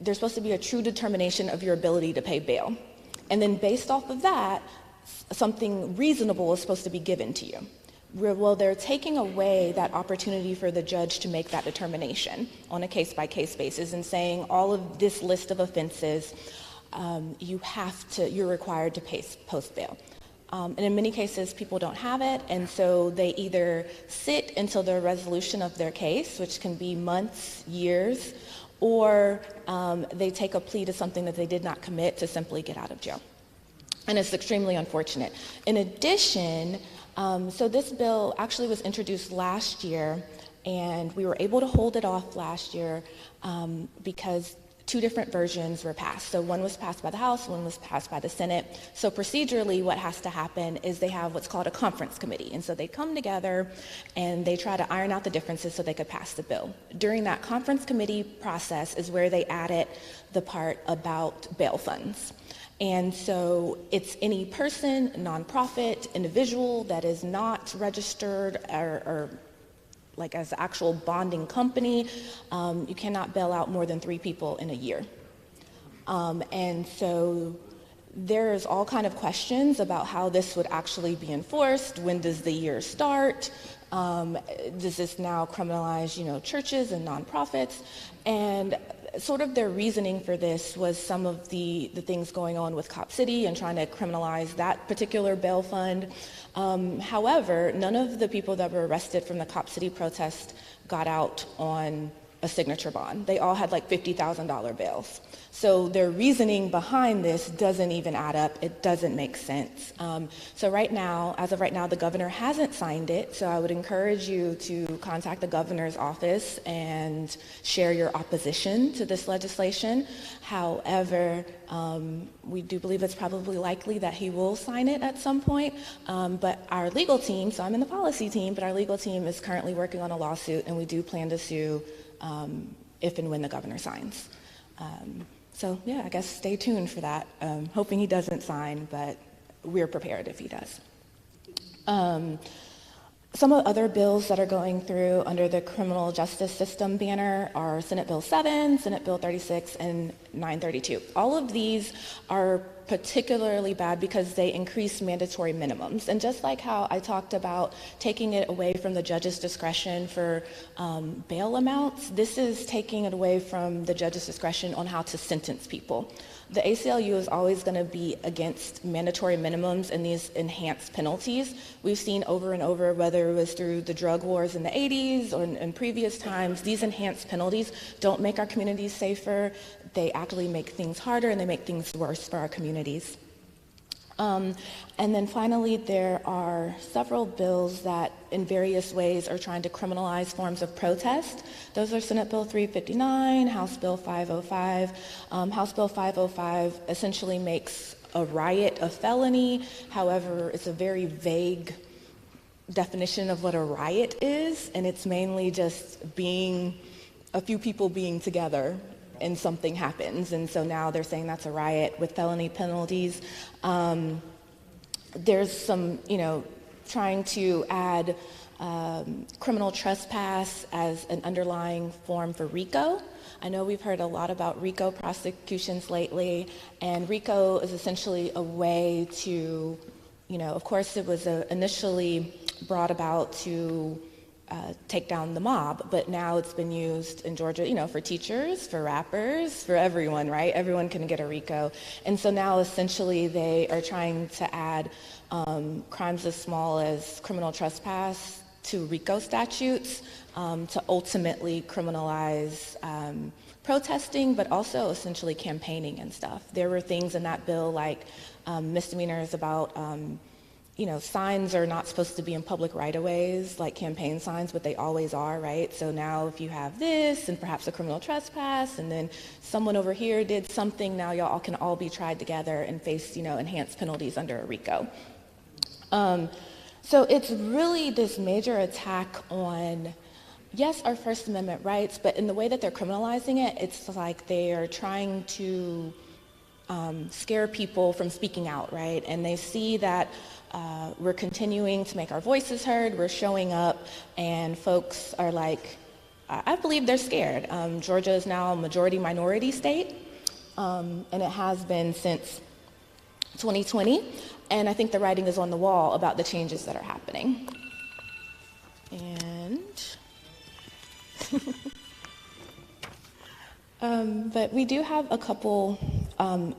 there's supposed to be a true determination of your ability to pay bail. And then based off of that, something reasonable is supposed to be given to you. well, they're taking away that opportunity for the judge to make that determination on a case-by-case basis and saying all of this list of offenses, you're required to post bail. And in many cases, people don't have it, and so they either sit until the resolution of their case, which can be months, years, or they take a plea to something that they did not commit to simply get out of jail. And it's extremely unfortunate. In addition, so this bill actually was introduced last year, and we were able to hold it off last year because two different versions were passed. So one was passed by the House, one was passed by the Senate. So procedurally, what has to happen is they have what's called a conference committee. And so they come together and they try to iron out the differences so they could pass the bill. During that conference committee process is where they added the part about bail funds. And so it's any person, nonprofit, individual that is not registered or like as an actual bonding company, you cannot bail out more than 3 people in a year. And so there's all kind of questions about how this would actually be enforced. When does the year start? Does this now criminalize, churches and nonprofits? And sort of their reasoning for this was some of the things going on with Cop City and trying to criminalize that particular bail fund. However, none of the people that were arrested from the Cop City protest got out on a signature bond. They all had like $50,000 bails. So their reasoning behind this doesn't even add up. It doesn't make sense. So right now, as of right now, the governor hasn't signed it. So I would encourage you to contact the governor's office and share your opposition to this legislation. However, we do believe it's probably likely that he will sign it at some point. But our legal team, so I'm in the policy team, but our legal team is currently working on a lawsuit, and we do plan to sue if and when the governor signs. So yeah, I guess stay tuned for that. Hoping he doesn't sign, but we're prepared if he does. Some of the other bills that are going through under the criminal justice system banner are Senate Bill 7, Senate Bill 36, and 932. All of these are particularly bad because they increase mandatory minimums. And just like how I talked about taking it away from the judge's discretion for bail amounts, this is taking it away from the judge's discretion on how to sentence people. The ACLU is always going to be against mandatory minimums and these enhanced penalties. We've seen over and over, whether it was through the drug wars in the 80s or in previous times, these enhanced penalties don't make our communities safer. They actually make things harder and they make things worse for our communities. And then finally, there are several bills that in various ways are trying to criminalize forms of protest. Those are Senate Bill 359, House Bill 505. House Bill 505 essentially makes a riot a felony. However, it's a very vague definition of what a riot is, and it's mainly just a few people being together and something happens. And so now they're saying that's a riot with felony penalties. There's some, trying to add criminal trespass as an underlying form for RICO. I know we've heard a lot about RICO prosecutions lately, and RICO is essentially a way to, of course it was initially brought about to take down the mob, but now it's been used in Georgia, for teachers, for rappers, for everyone, right? Everyone can get a RICO. And so now essentially they are trying to add crimes as small as criminal trespass to RICO statutes to ultimately criminalize protesting, but also essentially campaigning and stuff. There were things in that bill like misdemeanors about signs are not supposed to be in public right-of-ways like campaign signs, but they always are, right? So now if you have this and perhaps a criminal trespass and then someone over here did something, now y'all can all be tried together and face, enhanced penalties under a RICO. So it's really this major attack on, yes, our First Amendment rights, but in the way that they're criminalizing it, it's like they are trying to scare people from speaking out, right? And they see that we're continuing to make our voices heard, we're showing up, and folks are like, I believe they're scared. Georgia is now a majority-minority state, and it has been since 2020, and I think the writing is on the wall about the changes that are happening. But we do have a couple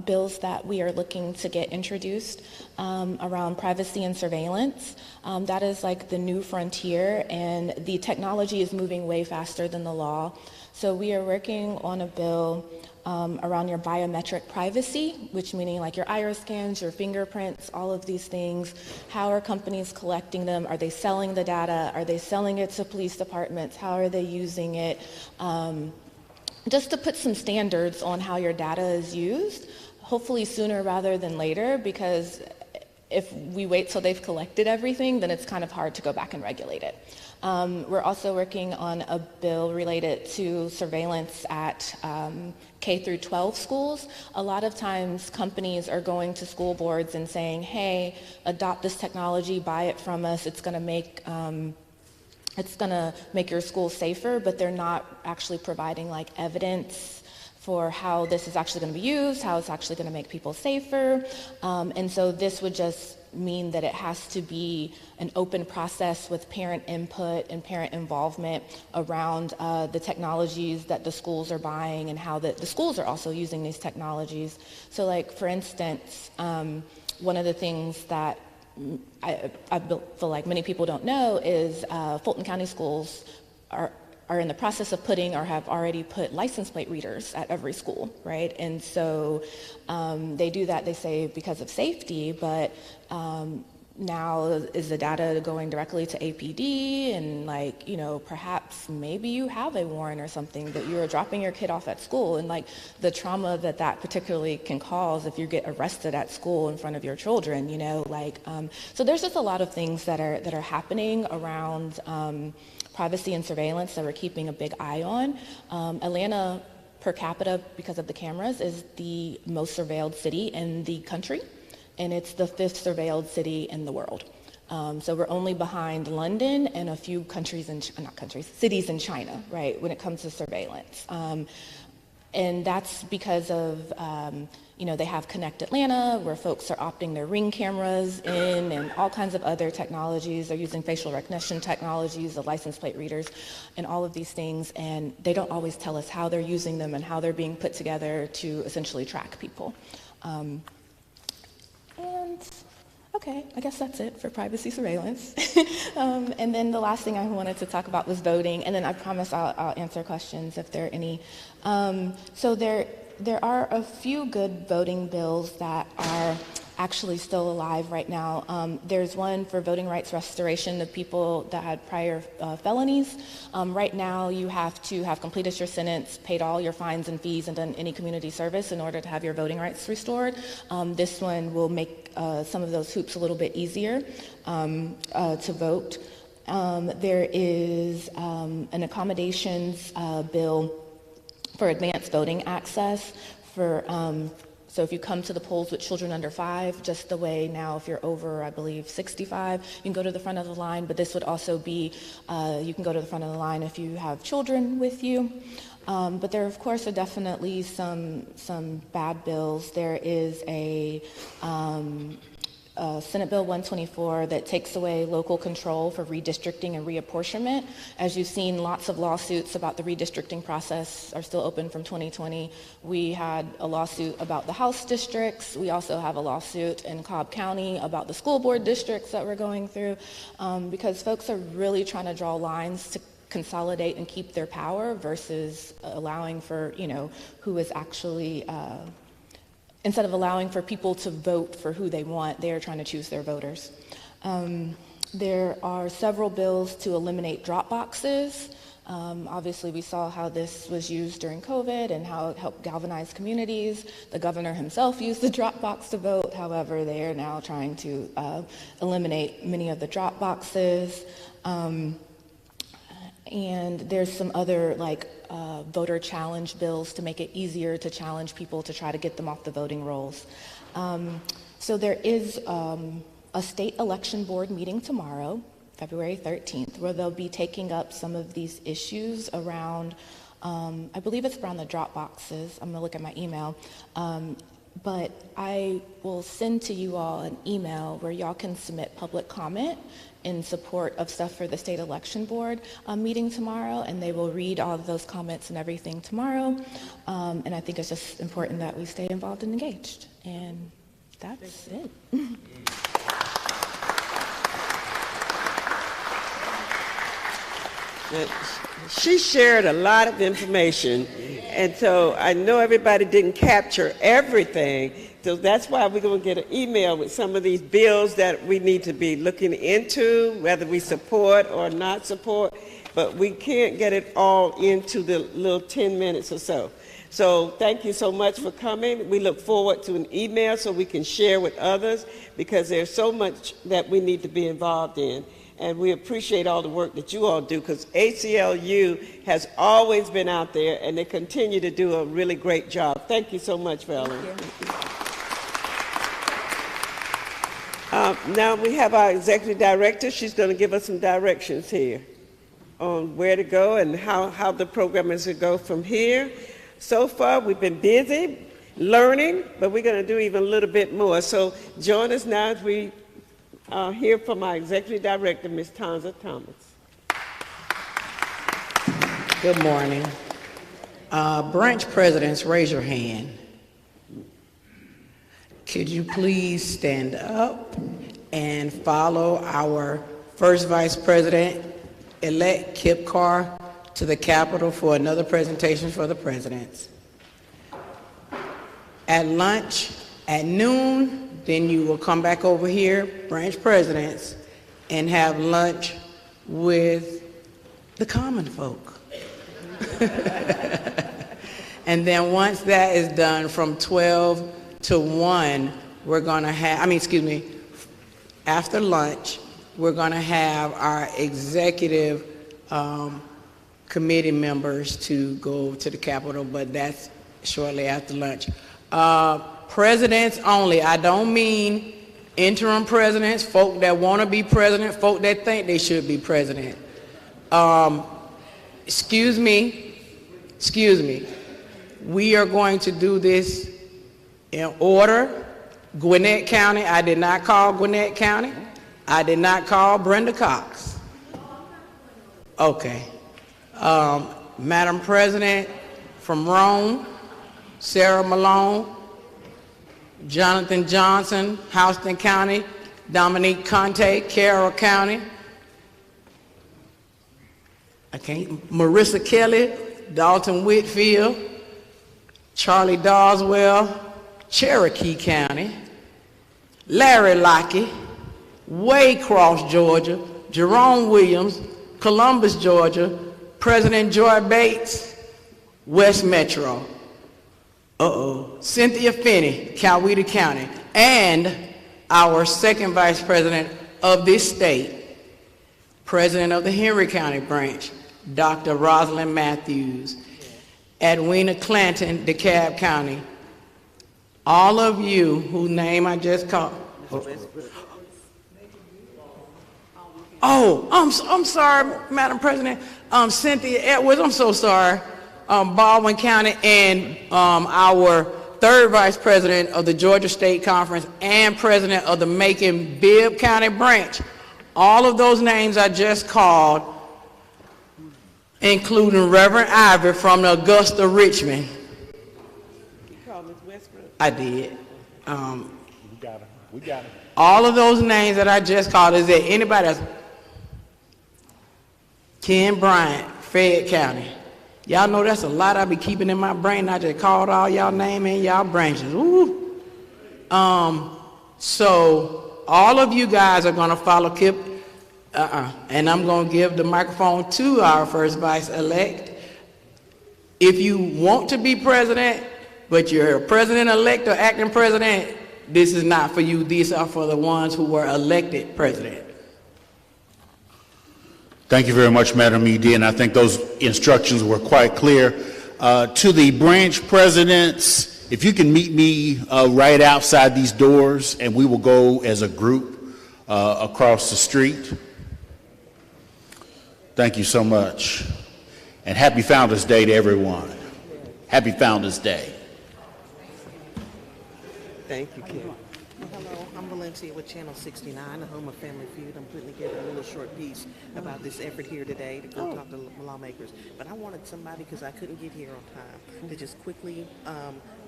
bills that we are looking to get introduced around privacy and surveillance. That is like the new frontier, and the technology is moving way faster than the law. So we are working on a bill around your biometric privacy, which meaning like your iris scans, your fingerprints, all of these things. How are companies collecting them? Are they selling the data? Are they selling it to police departments? How are they using it? Just to put some standards on how your data is used, hopefully sooner rather than later, because if we wait till they've collected everything, then it's kind of hard to go back and regulate it. We're also working on a bill related to surveillance at K through 12 schools. A lot of times companies are going to school boards and saying, hey, adopt this technology, buy it from us, it's going to make your school safer, but they're not actually providing like evidence for how this is actually going to be used, how it's actually going to make people safer. And so this would just mean that it has to be an open process with parent input and parent involvement around the technologies that the schools are buying and how the schools are also using these technologies. So like, for instance, one of the things that I feel like many people don't know is Fulton County schools are in the process of putting or have already put license plate readers at every school, right? And so they do that, they say, because of safety, but now is the data going directly to APD, and like, you know, perhaps maybe you have a warrant or something, but you're dropping your kid off at school, and like the trauma that particularly can cause if you get arrested at school in front of your children, you know, like, so there's just a lot of things that are happening around privacy and surveillance that we're keeping a big eye on. Atlanta, per capita, because of the cameras, is the most surveilled city in the country, and it's the 5th surveilled city in the world. So we're only behind London and a few cities in China, right, when it comes to surveillance. And that's because of, you know, they have Connect Atlanta, where folks are opting their Ring cameras in, and all kinds of other technologies. They're using facial recognition technologies, the license plate readers, and all of these things. And they don't always tell us how they're using them and how they're being put together to essentially track people. Okay, I guess that's it for privacy surveillance. And then the last thing I wanted to talk about was voting, and then I promise I'll answer questions if there are any. So there are a few good voting bills that are actually still alive right now. There's one for voting rights restoration of people that had prior felonies. Right now you have to have completed your sentence, paid all your fines and fees, and done any community service in order to have your voting rights restored. This one will make some of those hoops a little bit easier to vote. There is an accommodations bill for advanced voting access for so if you come to the polls with children under 5, just the way now if you're over, I believe, 65, you can go to the front of the line, but this would also be, you can go to the front of the line if you have children with you. But there, of course, are definitely some bad bills. There is a Senate Bill 124 that takes away local control for redistricting and reapportionment. As you've seen, lots of lawsuits about the redistricting process are still open from 2020. We had a lawsuit about the House districts. We also have a lawsuit in Cobb County about the school board districts that we're going through, because folks are really trying to draw lines to consolidate and keep their power versus allowing for, you know, who is actually instead of allowing for people to vote for who they want, they are trying to choose their voters. There are several bills to eliminate drop boxes. Obviously, we saw how this was used during COVID and how it helped galvanize communities. The governor himself used the drop box to vote. However, they are now trying to eliminate many of the drop boxes. And there's some other voter challenge bills to make it easier to challenge people to try to get them off the voting rolls. So there is a state election board meeting tomorrow, February 13th, where they'll be taking up some of these issues around, I believe it's around the drop boxes. I'm gonna look at my email. but I will send to you all an email where y'all can submit public comment in support of stuff for the state election board meeting tomorrow, and they will read all of those comments and everything tomorrow. And I think it's just important that we stay involved and engaged. And that's it. She shared a lot of information, and so I know everybody didn't capture everything, so that's why we're going to get an email with some of these bills that we need to be looking into, whether we support or not support, but we can't get it all into the little 10 minutes or so. So thank you so much for coming. We look forward to an email so we can share with others, because there's so much that we need to be involved in. And we appreciate all the work that you all do, because ACLU has always been out there, and they continue to do a really great job. Thank you so much, Valerie. Now we have our executive director. She's going to give us some directions here on where to go and how the program is to go from here. So far, we've been busy learning, but we're going to do even a little bit more. So join us now as we hear from our executive director, Ms. Tanza Thomas. Good morning. Branch presidents, raise your hand. Could you please stand up and follow our first vice president-elect, Kip Carr, to the Capitol for another presentation for the presidents. At lunch, at noon, then you will come back over here, branch presidents, and have lunch with the common folk. And then once that is done, from 12 to 1, we're going to have, after lunch, we're going to have our executive committee members to go to the Capitol, but that's shortly after lunch. Presidents only. I don't mean interim presidents, folk that want to be president, folk that think they should be president. Excuse me. We are going to do this in order. Gwinnett County, I did not call Gwinnett County. I did not call Brenda Cox. Okay. Madam President, from Rome, Sarah Malone, Jonathan Johnson, Houston County, Dominique Conte, Carroll County, Marissa Kelly, Dalton Whitfield, Charlie Doswell, Cherokee County, Larry Lockey, Waycross, Georgia, Jerome Williams, Columbus, Georgia, President Joy Bates, West Metro. Cynthia Finney, Coweta County, and our second vice president of this state, president of the Henry County branch, Dr. Rosalind Matthews, Edwina Clanton, DeKalb County. All of you whose name I just called. I'm sorry, Madam President. Cynthia Edwards, I'm so sorry. Baldwin County, and our third vice president of the Georgia State Conference and president of the Macon-Bibb County branch. All of those names I just called, including Reverend Ivy from the Augusta, Richmond. You called Ms. Westbrook? I did. We got her. All of those names that I just called, is there anybody else? Ken Bryant, Fayette County. Y'all know that's a lot I be keeping in my brain. I just called all y'all names and y'all branches. Woo. So all of you guys are going to follow Kip, and I'm going to give the microphone to our first vice-elect. If you want to be president, but you're a president-elect or acting president, this is not for you. These are for the ones who were elected president. Thank you very much, Madam ED, and I think those instructions were quite clear. To the branch presidents, if you can meet me right outside these doors, and we will go as a group across the street. Thank you so much. And happy Founders Day to everyone. Happy Founders Day. Thank you, Kim. Well, hello, I'm Valencia with Channel 69, the home of Family Feud. I'm putting together a little short piece about this effort here today to go talk to lawmakers. But I wanted somebody, because I couldn't get here on time, to just quickly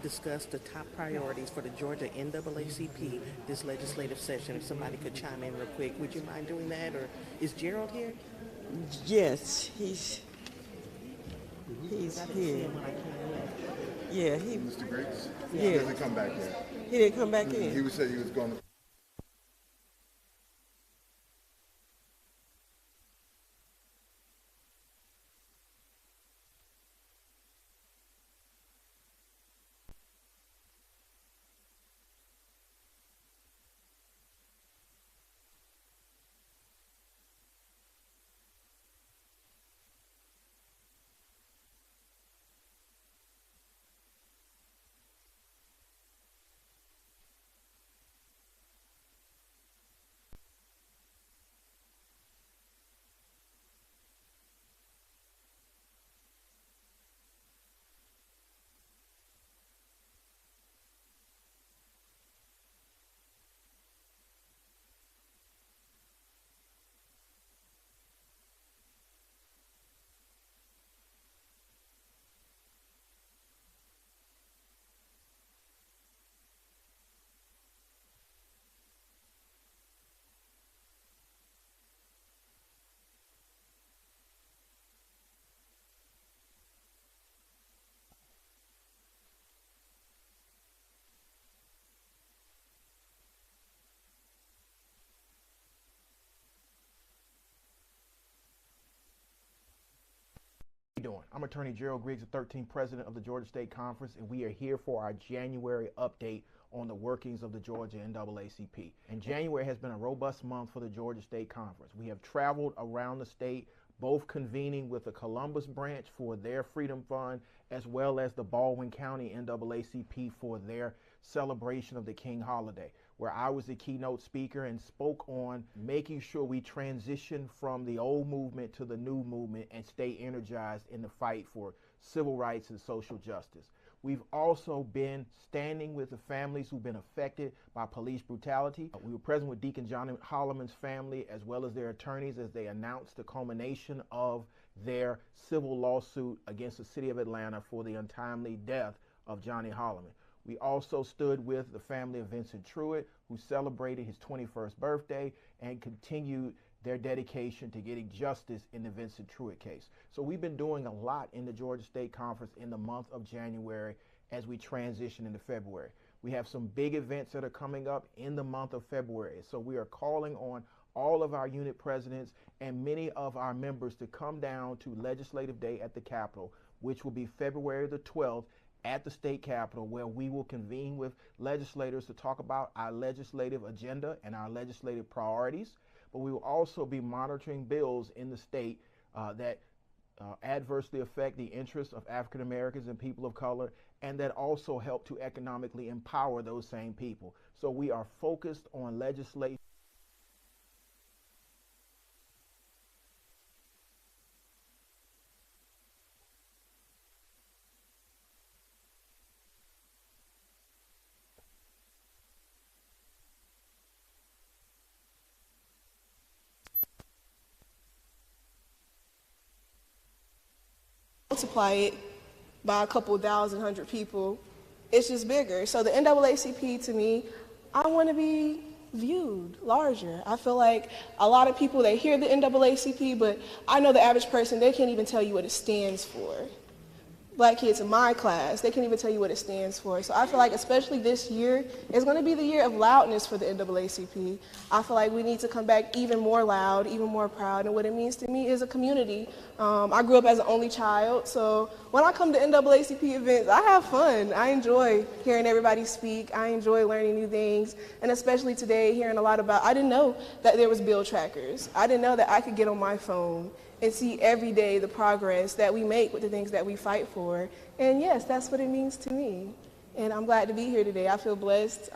discuss the top priorities for the Georgia NAACP this legislative session. If somebody could chime in real quick, would you mind doing that? Or is Gerald here? Yes, he's here. Yeah, Mr. Griggs? Yeah. He hasn't come back yet. He didn't come back in. He said he was going to. Doing? I'm Attorney Gerald Griggs, the 13th President of the Georgia State Conference, and we are here for our January update on the workings of the Georgia NAACP. And January has been a robust month for the Georgia State Conference. We have traveled around the state, both convening with the Columbus branch for their Freedom Fund, as well as the Baldwin County NAACP for their celebration of the King holiday, where I was the keynote speaker and spoke on making sure we transition from the old movement to the new movement and stay energized in the fight for civil rights and social justice. We've also been standing with the families who've been affected by police brutality. We were present with Deacon Johnny Holloman's family as well as their attorneys as they announced the culmination of their civil lawsuit against the city of Atlanta for the untimely death of Johnny Holloman. We also stood with the family of Vincent Truitt, who celebrated his 21st birthday and continued their dedication to getting justice in the Vincent Truitt case. So we've been doing a lot in the Georgia State Conference in the month of January as we transition into February. We have some big events that are coming up in the month of February. So we are calling on all of our unit presidents and many of our members to come down to Legislative Day at the Capitol, which will be February the 12th at the state capitol, where we will convene with legislators to talk about our legislative agenda and our legislative priorities. But we will also be monitoring bills in the state that adversely affect the interests of African Americans and people of color, and that also help to economically empower those same people. So we are focused on legislation. Multiply it by a couple thousand, 100 people, it's just bigger. So the NAACP, to me, I want to be viewed larger. I feel like a lot of people, they hear the NAACP, but I know the average person, they can't even tell you what it stands for. Black kids in my class, they can't even tell you what it stands for. So I feel like especially this year is going to be the year of loudness for the NAACP. I feel like we need to come back even more loud, even more proud, and what it means to me is a community. I grew up as an only child, so when I come to NAACP events, I have fun. I enjoy hearing everybody speak. I enjoy learning new things, and especially today, hearing a lot about, I didn't know that there was bill trackers. I didn't know that I could get on my phone and see every day the progress that we make with the things that we fight for. And yes, that's what it means to me. And I'm glad to be here today. I feel blessed.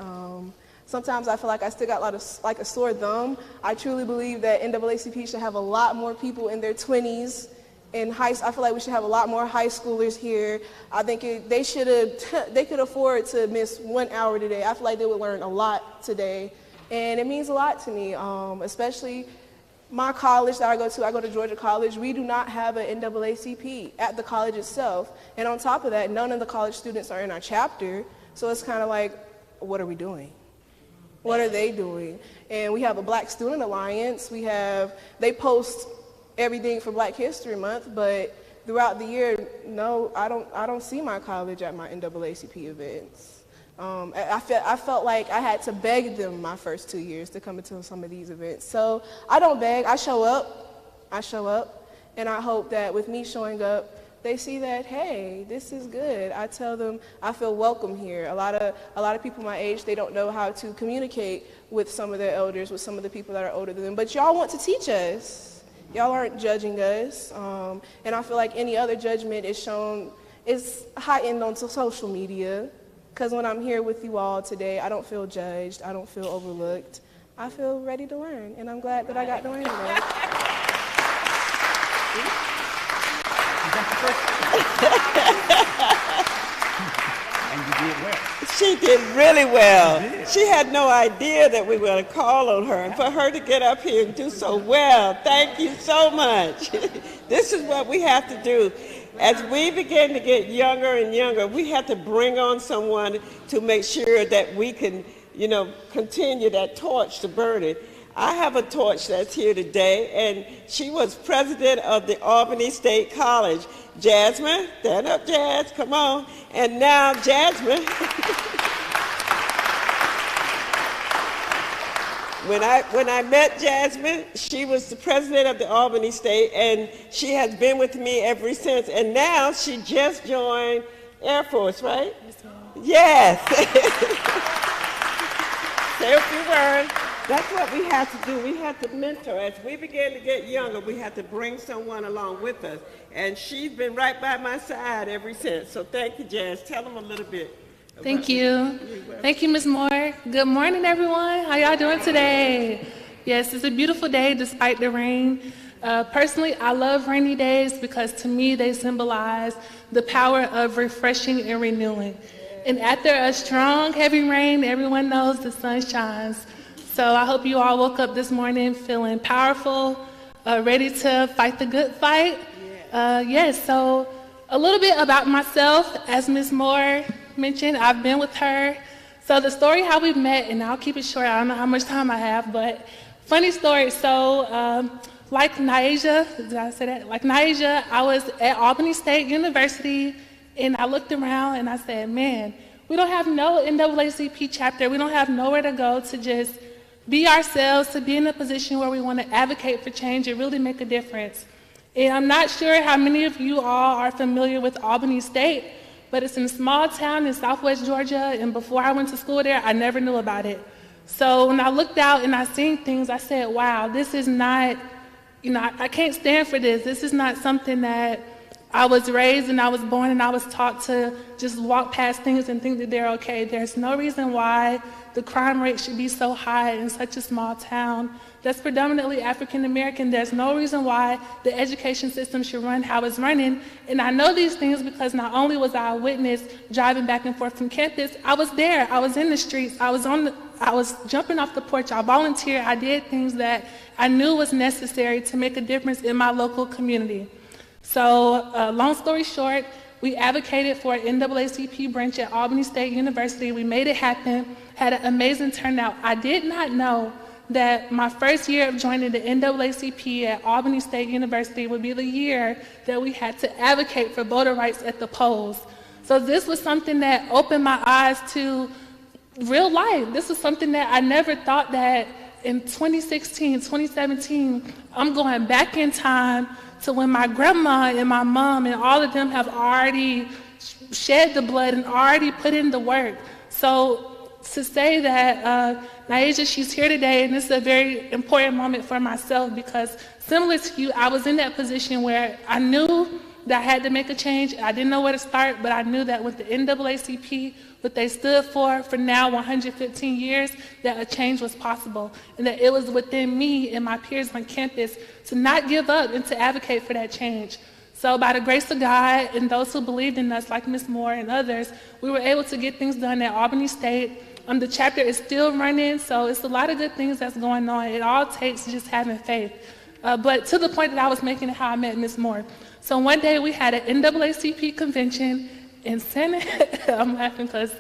Sometimes I feel like I still got like a sore thumb. I truly believe that NAACP should have a lot more people in their 20s I feel like we should have a lot more high schoolers here. I think they could afford to miss 1 hour today. I feel like they would learn a lot today, and it means a lot to me, especially my college that I go to Georgia College. We do not have an NAACP at the college itself, and on top of that, none of the college students are in our chapter, so it's kind of like, what are we doing? What are they doing? And we have a Black Student Alliance. They post everything for Black History Month, but throughout the year, no, I don't see my college at my NAACP events. I felt like I had to beg them my first 2 years to come into some of these events. So I don't beg, I show up, and I hope that with me showing up, they see that, hey, this is good. I tell them I feel welcome here. A lot of people my age, they don't know how to communicate with some of their elders, with some of the people that are older than them, but y'all want to teach us. Y'all aren't judging us, and I feel like any other judgment is heightened on social media, because when I'm here with you all today, I don't feel judged, I don't feel overlooked, I feel ready to learn, and I'm glad that I got to learn today. And you did well. She did really well. She had no idea that we were going to call on her, and for her to get up here and do so well, thank you so much. This is what we have to do. As we begin to get younger and younger, we have to bring on someone to make sure that we can, continue that torch to burn it. I have a torch that's here today, and she was president of the Albany State College. Jasmine, stand up, Jazz, come on. And now Jasmine, when I met Jasmine, she was the president of the Albany State, and she has been with me ever since. And now she just joined Air Force, right? Yes. Say a few words. That's what we have to do. We have to mentor. As we begin to get younger, we have to bring someone along with us. And she's been right by my side ever since. So thank you, Jazz. Tell them a little bit. Thank you. Thank you, Ms. Moore. Good morning, everyone. How y'all doing today? Yes, it's a beautiful day despite the rain. Personally, I love rainy days because to me they symbolize the power of refreshing and renewing. And after a strong, heavy rain, everyone knows the sun shines. So I hope you all woke up this morning feeling powerful, ready to fight the good fight. Yes, so a little bit about myself. As Ms. Moore mentioned, I've been with her. So the story how we met, and I'll keep it short, I don't know how much time I have, but funny story. So like NAACP, did I say that? Like NAACP, I was at Albany State University, and I looked around and I said, man, we don't have no NAACP chapter. We don't have nowhere to go to just be ourselves, to be in a position where we want to advocate for change and really make a difference. And I'm not sure how many of you all are familiar with Albany State, but it's in a small town in southwest Georgia, and before I went to school there, I never knew about it. So when I looked out and I seen things, I said, wow, this is not, I can't stand for this. This is not something that I was raised and I was born and I was taught to just walk past things and think that they're okay. There's no reason why the crime rate should be so high in such a small town that's predominantly African American. There's no reason why the education system should run how it's running. And I know these things because not only was I a witness driving back and forth from campus, I was there, I was in the streets, I was jumping off the porch, I volunteered, I did things that I knew was necessary to make a difference in my local community. So long story short, we advocated for an NAACP branch at Albany State University. We made it happen, had an amazing turnout. I did not know that my first year of joining the NAACP at Albany State University would be the year that we had to advocate for voter rights at the polls. So this was something that opened my eyes to real life. This was something that I never thought that in 2016, 2017, I'm going back in time to when my grandma and my mom and all of them have already shed the blood and already put in the work. So to say that NAACP, she's here today, and this is a very important moment for myself because similar to you, I was in that position where I knew that I had to make a change. I didn't know where to start, but I knew that with the NAACP, what they stood for now 115 years, that a change was possible, and that it was within me and my peers on campus to not give up and to advocate for that change. So by the grace of God and those who believed in us, like Ms. Moore and others, we were able to get things done at Albany State. The chapter is still running, so it's a lot of good things that's going on. It all takes just having faith. But to the point that I was making how I met Ms. Moore. So one day we had an NAACP convention in I'm laughing because,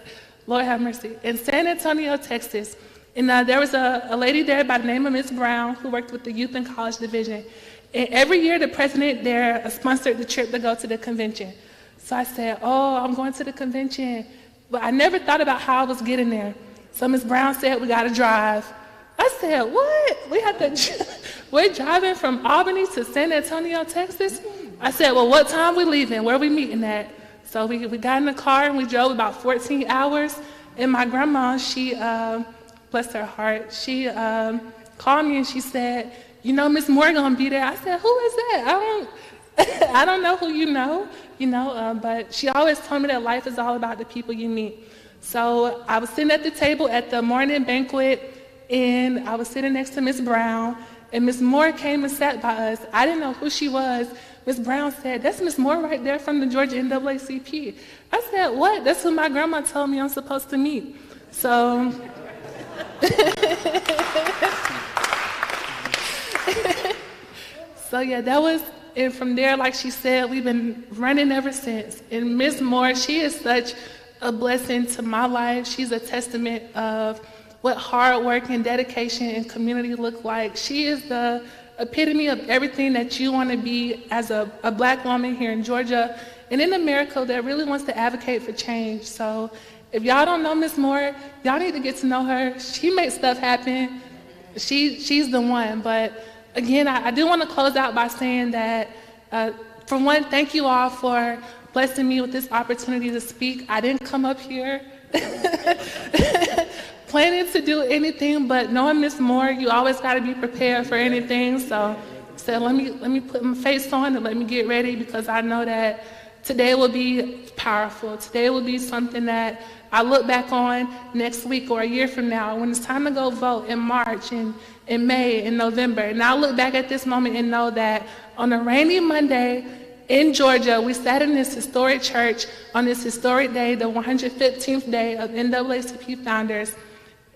Lord have mercy, in San Antonio, Texas. And there was a lady there by the name of Ms. Brown who worked with the Youth and College Division. And every year the president there sponsored the trip to go to the convention. So I said, oh, I'm going to the convention. But I never thought about how I was getting there. So Ms. Brown said, we got to drive. I said, what? We're driving from Albany to San Antonio, Texas? I said, well, what time we leaving? Where are we meeting at? So we got in the car and we drove about 14 hours. And my grandma, she, bless her heart, she called me and she said, you know, Miss Moore gonna be there. I said, who is that? I don't know who you know, but she always told me that life is all about the people you meet. So I was sitting at the table at the morning banquet, and I was sitting next to Miss Brown, and Miss Moore came and sat by us. I didn't know who she was. Miss Brown said, that's Miss Moore right there from the Georgia NAACP. I said, what? That's who my grandma told me I'm supposed to meet. So, so yeah, that was, and from there, like she said, we've been running ever since. And Miss Moore, she is such a blessing to my life. She's a testament of what hard work and dedication and community look like. She is the epitome of everything that you want to be as a Black woman here in Georgia and in America that really wants to advocate for change. So if y'all don't know Miss Moore, y'all need to get to know her. She makes stuff happen. She's the one. But again, I do want to close out by saying that, for one, thank you all for blessing me with this opportunity to speak. I didn't come up here planning to do anything, but knowing Miss Moore, you always got to be prepared for anything. So let me put my face on and let me get ready, because I know that today will be powerful. Today will be something that I look back on next week or a year from now when it's time to go vote in March and in May and November. And I'll look back at this moment and know that on a rainy Monday in Georgia, we sat in this historic church on this historic day, the 115th day of NAACP founders,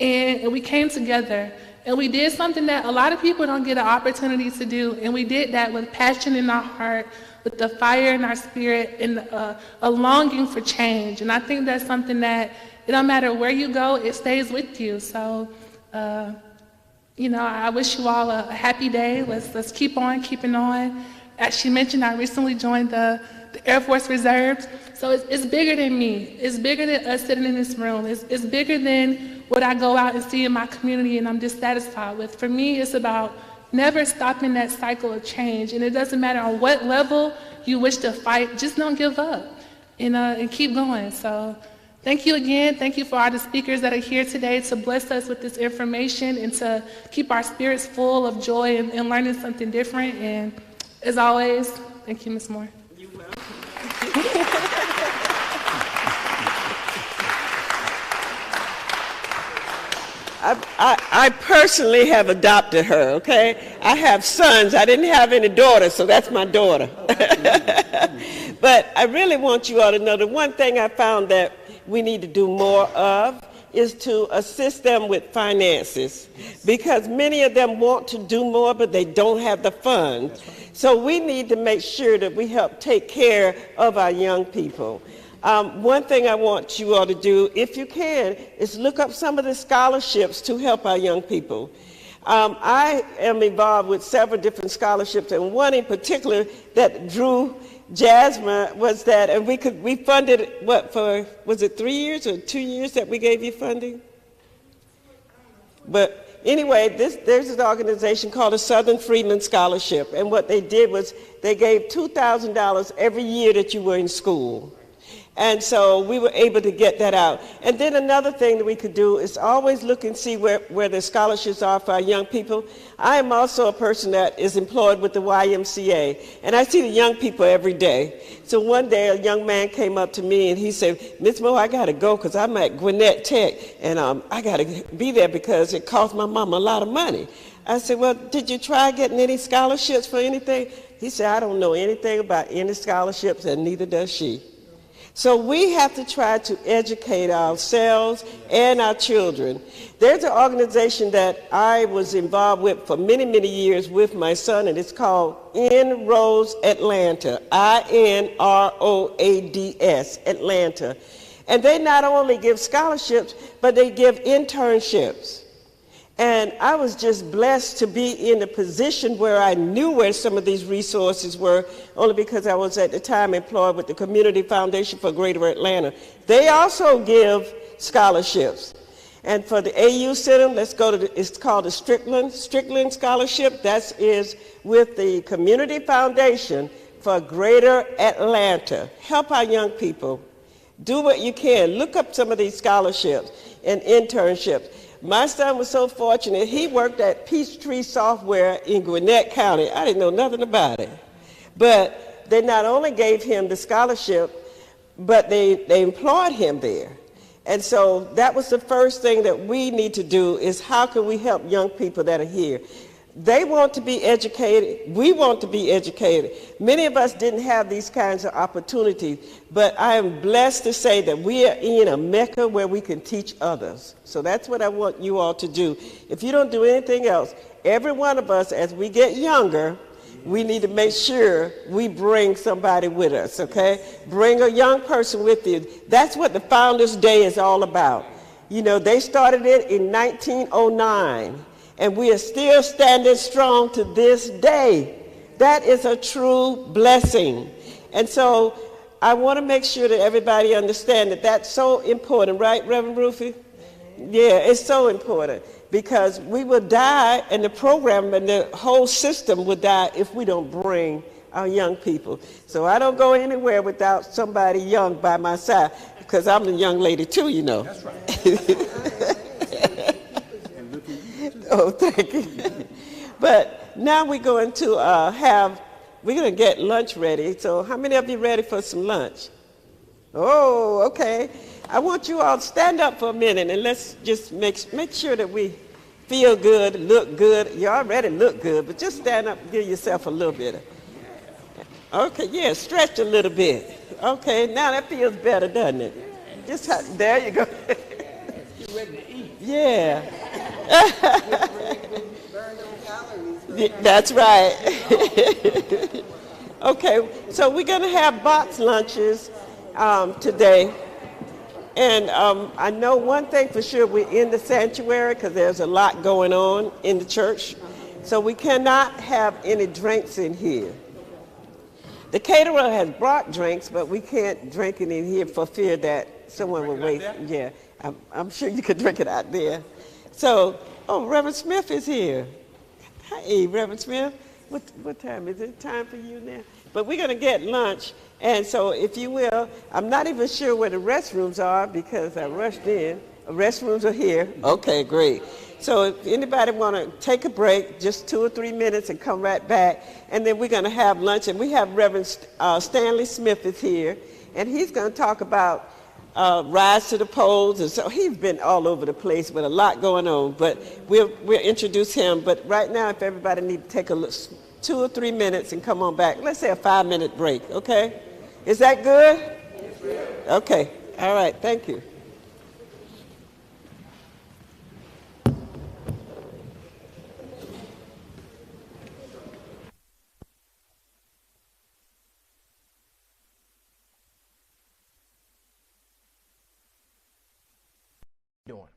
and we came together and we did something that a lot of people don't get an opportunity to do, and we did that with passion in our heart, with the fire in our spirit, and a longing for change. And I think that's something that it don't matter where you go, it stays with you. So, I wish you all a happy day. Let's keep on keeping on. As she mentioned, I recently joined the Air Force Reserves. So it's bigger than me. It's bigger than us sitting in this room. It's bigger than what I go out and see in my community and I'm dissatisfied with. For me, it's about never stopping that cycle of change. And it doesn't matter on what level you wish to fight, just don't give up and keep going. So thank you again. Thank you for all the speakers that are here today to bless us with this information and to keep our spirits full of joy and learning something different. And as always, thank you, Ms. Moore. You're welcome. I personally have adopted her, okay? I have sons. I didn't have any daughters, so that's my daughter. But I really want you all to know the one thing I found that we need to do more of is to assist them with finances, because many of them want to do more, but they don't have the funds. So we need to make sure that we help take care of our young people. One thing I want you all to do, if you can, is look up some of the scholarships to help our young people. I am involved with several different scholarships, and one in particular that drew Jasmine was that, and we funded, was it 3 years or 2 years that we gave you funding? But anyway, there's an organization called the Southern Freedmen Scholarship, and what they did was they gave $2,000 every year that you were in school. And so we were able to get that out. And then another thing that we could do is always look and see where the scholarships are for our young people. I am also a person that is employed with the YMCA, and I see the young people every day. So one day a young man came up to me and he said, Ms. Moore, I got to go because I'm at Gwinnett Tech, and I got to be there because it cost my mama a lot of money. I said, well, did you try getting any scholarships for anything? He said, I don't know anything about any scholarships, and neither does she. So we have to try to educate ourselves and our children. There's an organization that I was involved with for many, many years with my son, and it's called Inroads Atlanta, INROADS, Atlanta. And they not only give scholarships, but they give internships. And I was just blessed to be in a position where I knew where some of these resources were, only because I was at the time employed with the Community Foundation for Greater Atlanta. They also give scholarships. And for the AU Center, let's go to it's called the Strickland Scholarship. That is with the Community Foundation for Greater Atlanta. Help our young people. Do what you can. Look up some of these scholarships and internships. My son was so fortunate, he worked at Peachtree Software in Gwinnett County. I didn't know nothing about it. But they not only gave him the scholarship, but they employed him there. And so that was the first thing that we need to do is how can we help young people that are here? They want to be educated. We want to be educated. Many of us didn't have these kinds of opportunities, but I am blessed to say that we are in a Mecca where we can teach others. So that's what I want you all to do. If you don't do anything else, every one of us, as we get younger, we need to make sure we bring somebody with us, okay? Bring a young person with you. That's what the Founders Day is all about. You know, they started it in 1909. And we are still standing strong to this day. That is a true blessing. And so I want to make sure that everybody understands that that's so important, right, Reverend Rufy? Yeah, it's so important because we will die and the program and the whole system will die if we don't bring our young people. So I don't go anywhere without somebody young by my side because I'm a young lady too, you know. That's right. Oh, thank you. But now we're going to we're going to get lunch ready. So how many of you ready for some lunch? Oh, okay. I want you all to stand up for a minute and let's just make sure that we feel good, look good. You already look good, but just stand up and give yourself a little bit. Okay, yeah, stretch a little bit. Okay, now that feels better, doesn't it? Just there you go. You're ready to eat. Yeah. That's right. Okay, so we're going to have box lunches today. And I know one thing for sure, we're in the sanctuary because there's a lot going on in the church. So we cannot have any drinks in here. The caterer has brought drinks, but we can't drink it in here for fear that someone will waste. Yeah, I'm sure you could drink it out there. So, oh, Reverend Smith is here. Hey, Reverend Smith. What time is it? Time for you now? But we're going to get lunch. And so, if you will, I'm not even sure where the restrooms are because I rushed in. The restrooms are here. Okay, great. So if anybody want to take a break, just 2 or 3 minutes and come right back. And then we're going to have lunch. And we have Reverend Stanley Smith is here. And he's going to talk about rise to the polls. And so he's been all over the place with a lot going on. But we'll introduce him. But right now, if everybody needs to take a look, 2 or 3 minutes and come on back. Let's say a 5-minute break, okay? Is that good? Okay. All right. Thank you.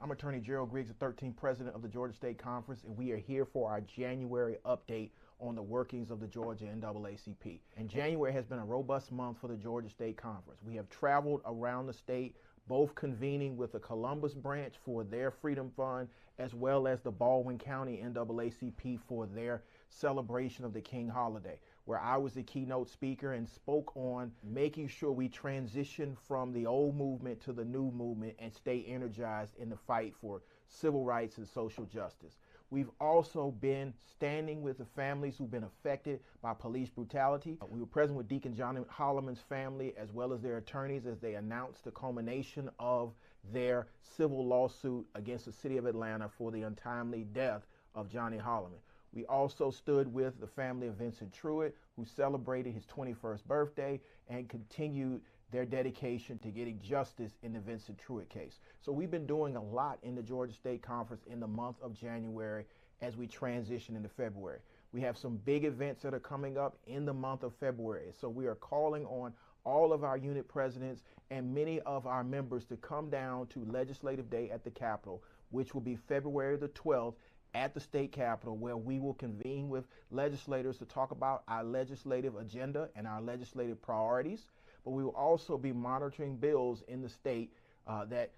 I'm Attorney Gerald Griggs, the 13th President of the Georgia State Conference, and we are here for our January update on the workings of the Georgia NAACP. And January has been a robust month for the Georgia State Conference. We have traveled around the state, both convening with the Columbus branch for their Freedom Fund, as well as the Baldwin County NAACP for their celebration of the King holiday, where I was the keynote speaker and spoke on making sure we transition from the old movement to the new movement and stay energized in the fight for civil rights and social justice. We've also been standing with the families who've been affected by police brutality. We were present with Deacon John Holloman's family as well as their attorneys as they announced the culmination of their civil lawsuit against the city of Atlanta for the untimely death of Johnny Holloman. We also stood with the family of Vincent Truitt, who celebrated his 21st birthday and continued their dedication to getting justice in the Vincent Truitt case. So we've been doing a lot in the Georgia State Conference in the month of January as we transition into February. We have some big events that are coming up in the month of February. So we are calling on all of our unit presidents and many of our members to come down to Legislative Day at the Capitol, which will be February the 12th at the state capitol, where we will convene with legislators to talk about our legislative agenda and our legislative priorities. But we will also be monitoring bills in the state that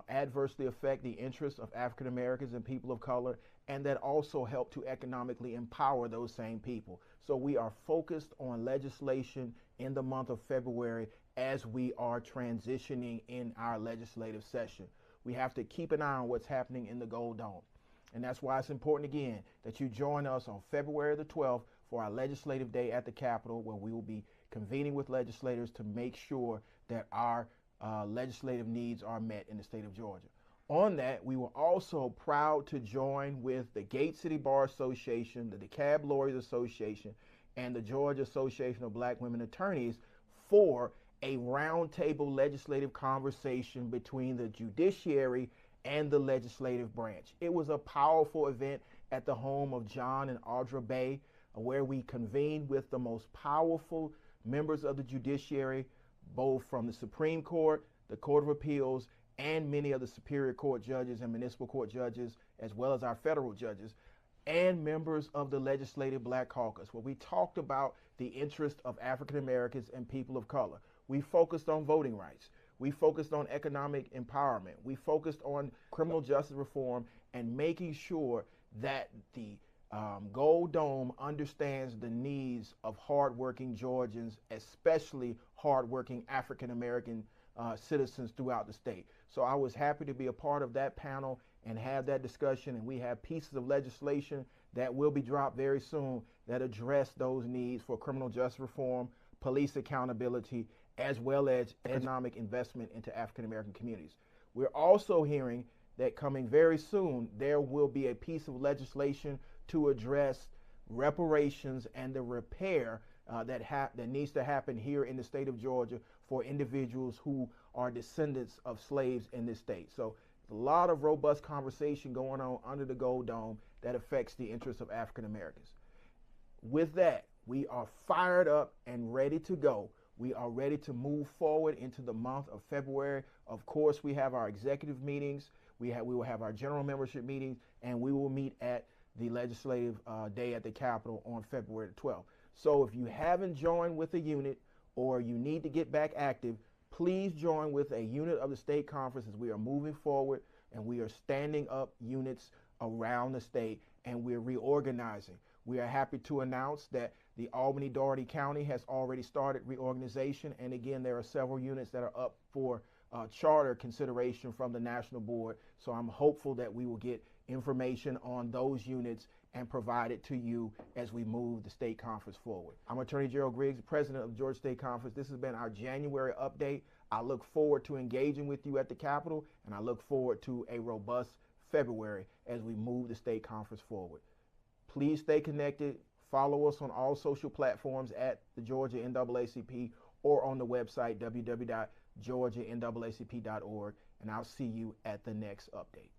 adversely affect the interests of African Americans and people of color, and that also help to economically empower those same people. So we are focused on legislation in the month of February as we are transitioning in our legislative session. We have to keep an eye on what's happening in the Gold Dome. And that's why it's important, again, that you join us on February the 12th for our Legislative Day at the Capitol, where we will be convening with legislators to make sure that our legislative needs are met in the state of Georgia. On that, we were also proud to join with the Gate City Bar Association, the DeKalb Lawyers Association, and the Georgia Association of Black Women Attorneys for a roundtable legislative conversation between the judiciary and the legislative branch. It was a powerful event at the home of John and Audra Bay, where we convened with the most powerful members of the judiciary, both from the Supreme Court, the Court of Appeals, and many of the Superior Court judges and municipal court judges, as well as our federal judges, and members of the Legislative Black Caucus, where we talked about the interest of African Americans and people of color. We focused on voting rights. We focused on economic empowerment. We focused on criminal justice reform and making sure that the Gold Dome understands the needs of hardworking Georgians, especially hardworking African American citizens throughout the state. So I was happy to be a part of that panel and have that discussion, and we have pieces of legislation that will be dropped very soon that address those needs for criminal justice reform, police accountability, as well as economic investment into African American communities. We're also hearing that coming very soon, there will be a piece of legislation to address reparations and the repair that needs to happen here in the state of Georgia for individuals who are descendants of slaves in this state. So a lot of robust conversation going on under the Gold Dome that affects the interests of African Americans. With that, we are fired up and ready to go. We are ready to move forward into the month of February. Of course, we have our executive meetings. We will have our general membership meetings, and we will meet at the Legislative Day at the Capitol on February the 12th. So if you haven't joined with a unit or you need to get back active, please join with a unit of the state conference as we are moving forward and we are standing up units around the state and we're reorganizing. We are happy to announce that the Albany-Doherty County has already started reorganization, and again, there are several units that are up for charter consideration from the national board. So I'm hopeful that we will get information on those units and provide it to you as we move the state conference forward. I'm Attorney Gerald Griggs, president of the Georgia State Conference. This has been our January update. I look forward to engaging with you at the Capitol, and I look forward to a robust February as we move the state conference forward. Please stay connected. Follow us on all social platforms at the Georgia NAACP or on the website www.georgianaacp.org, and I'll see you at the next update.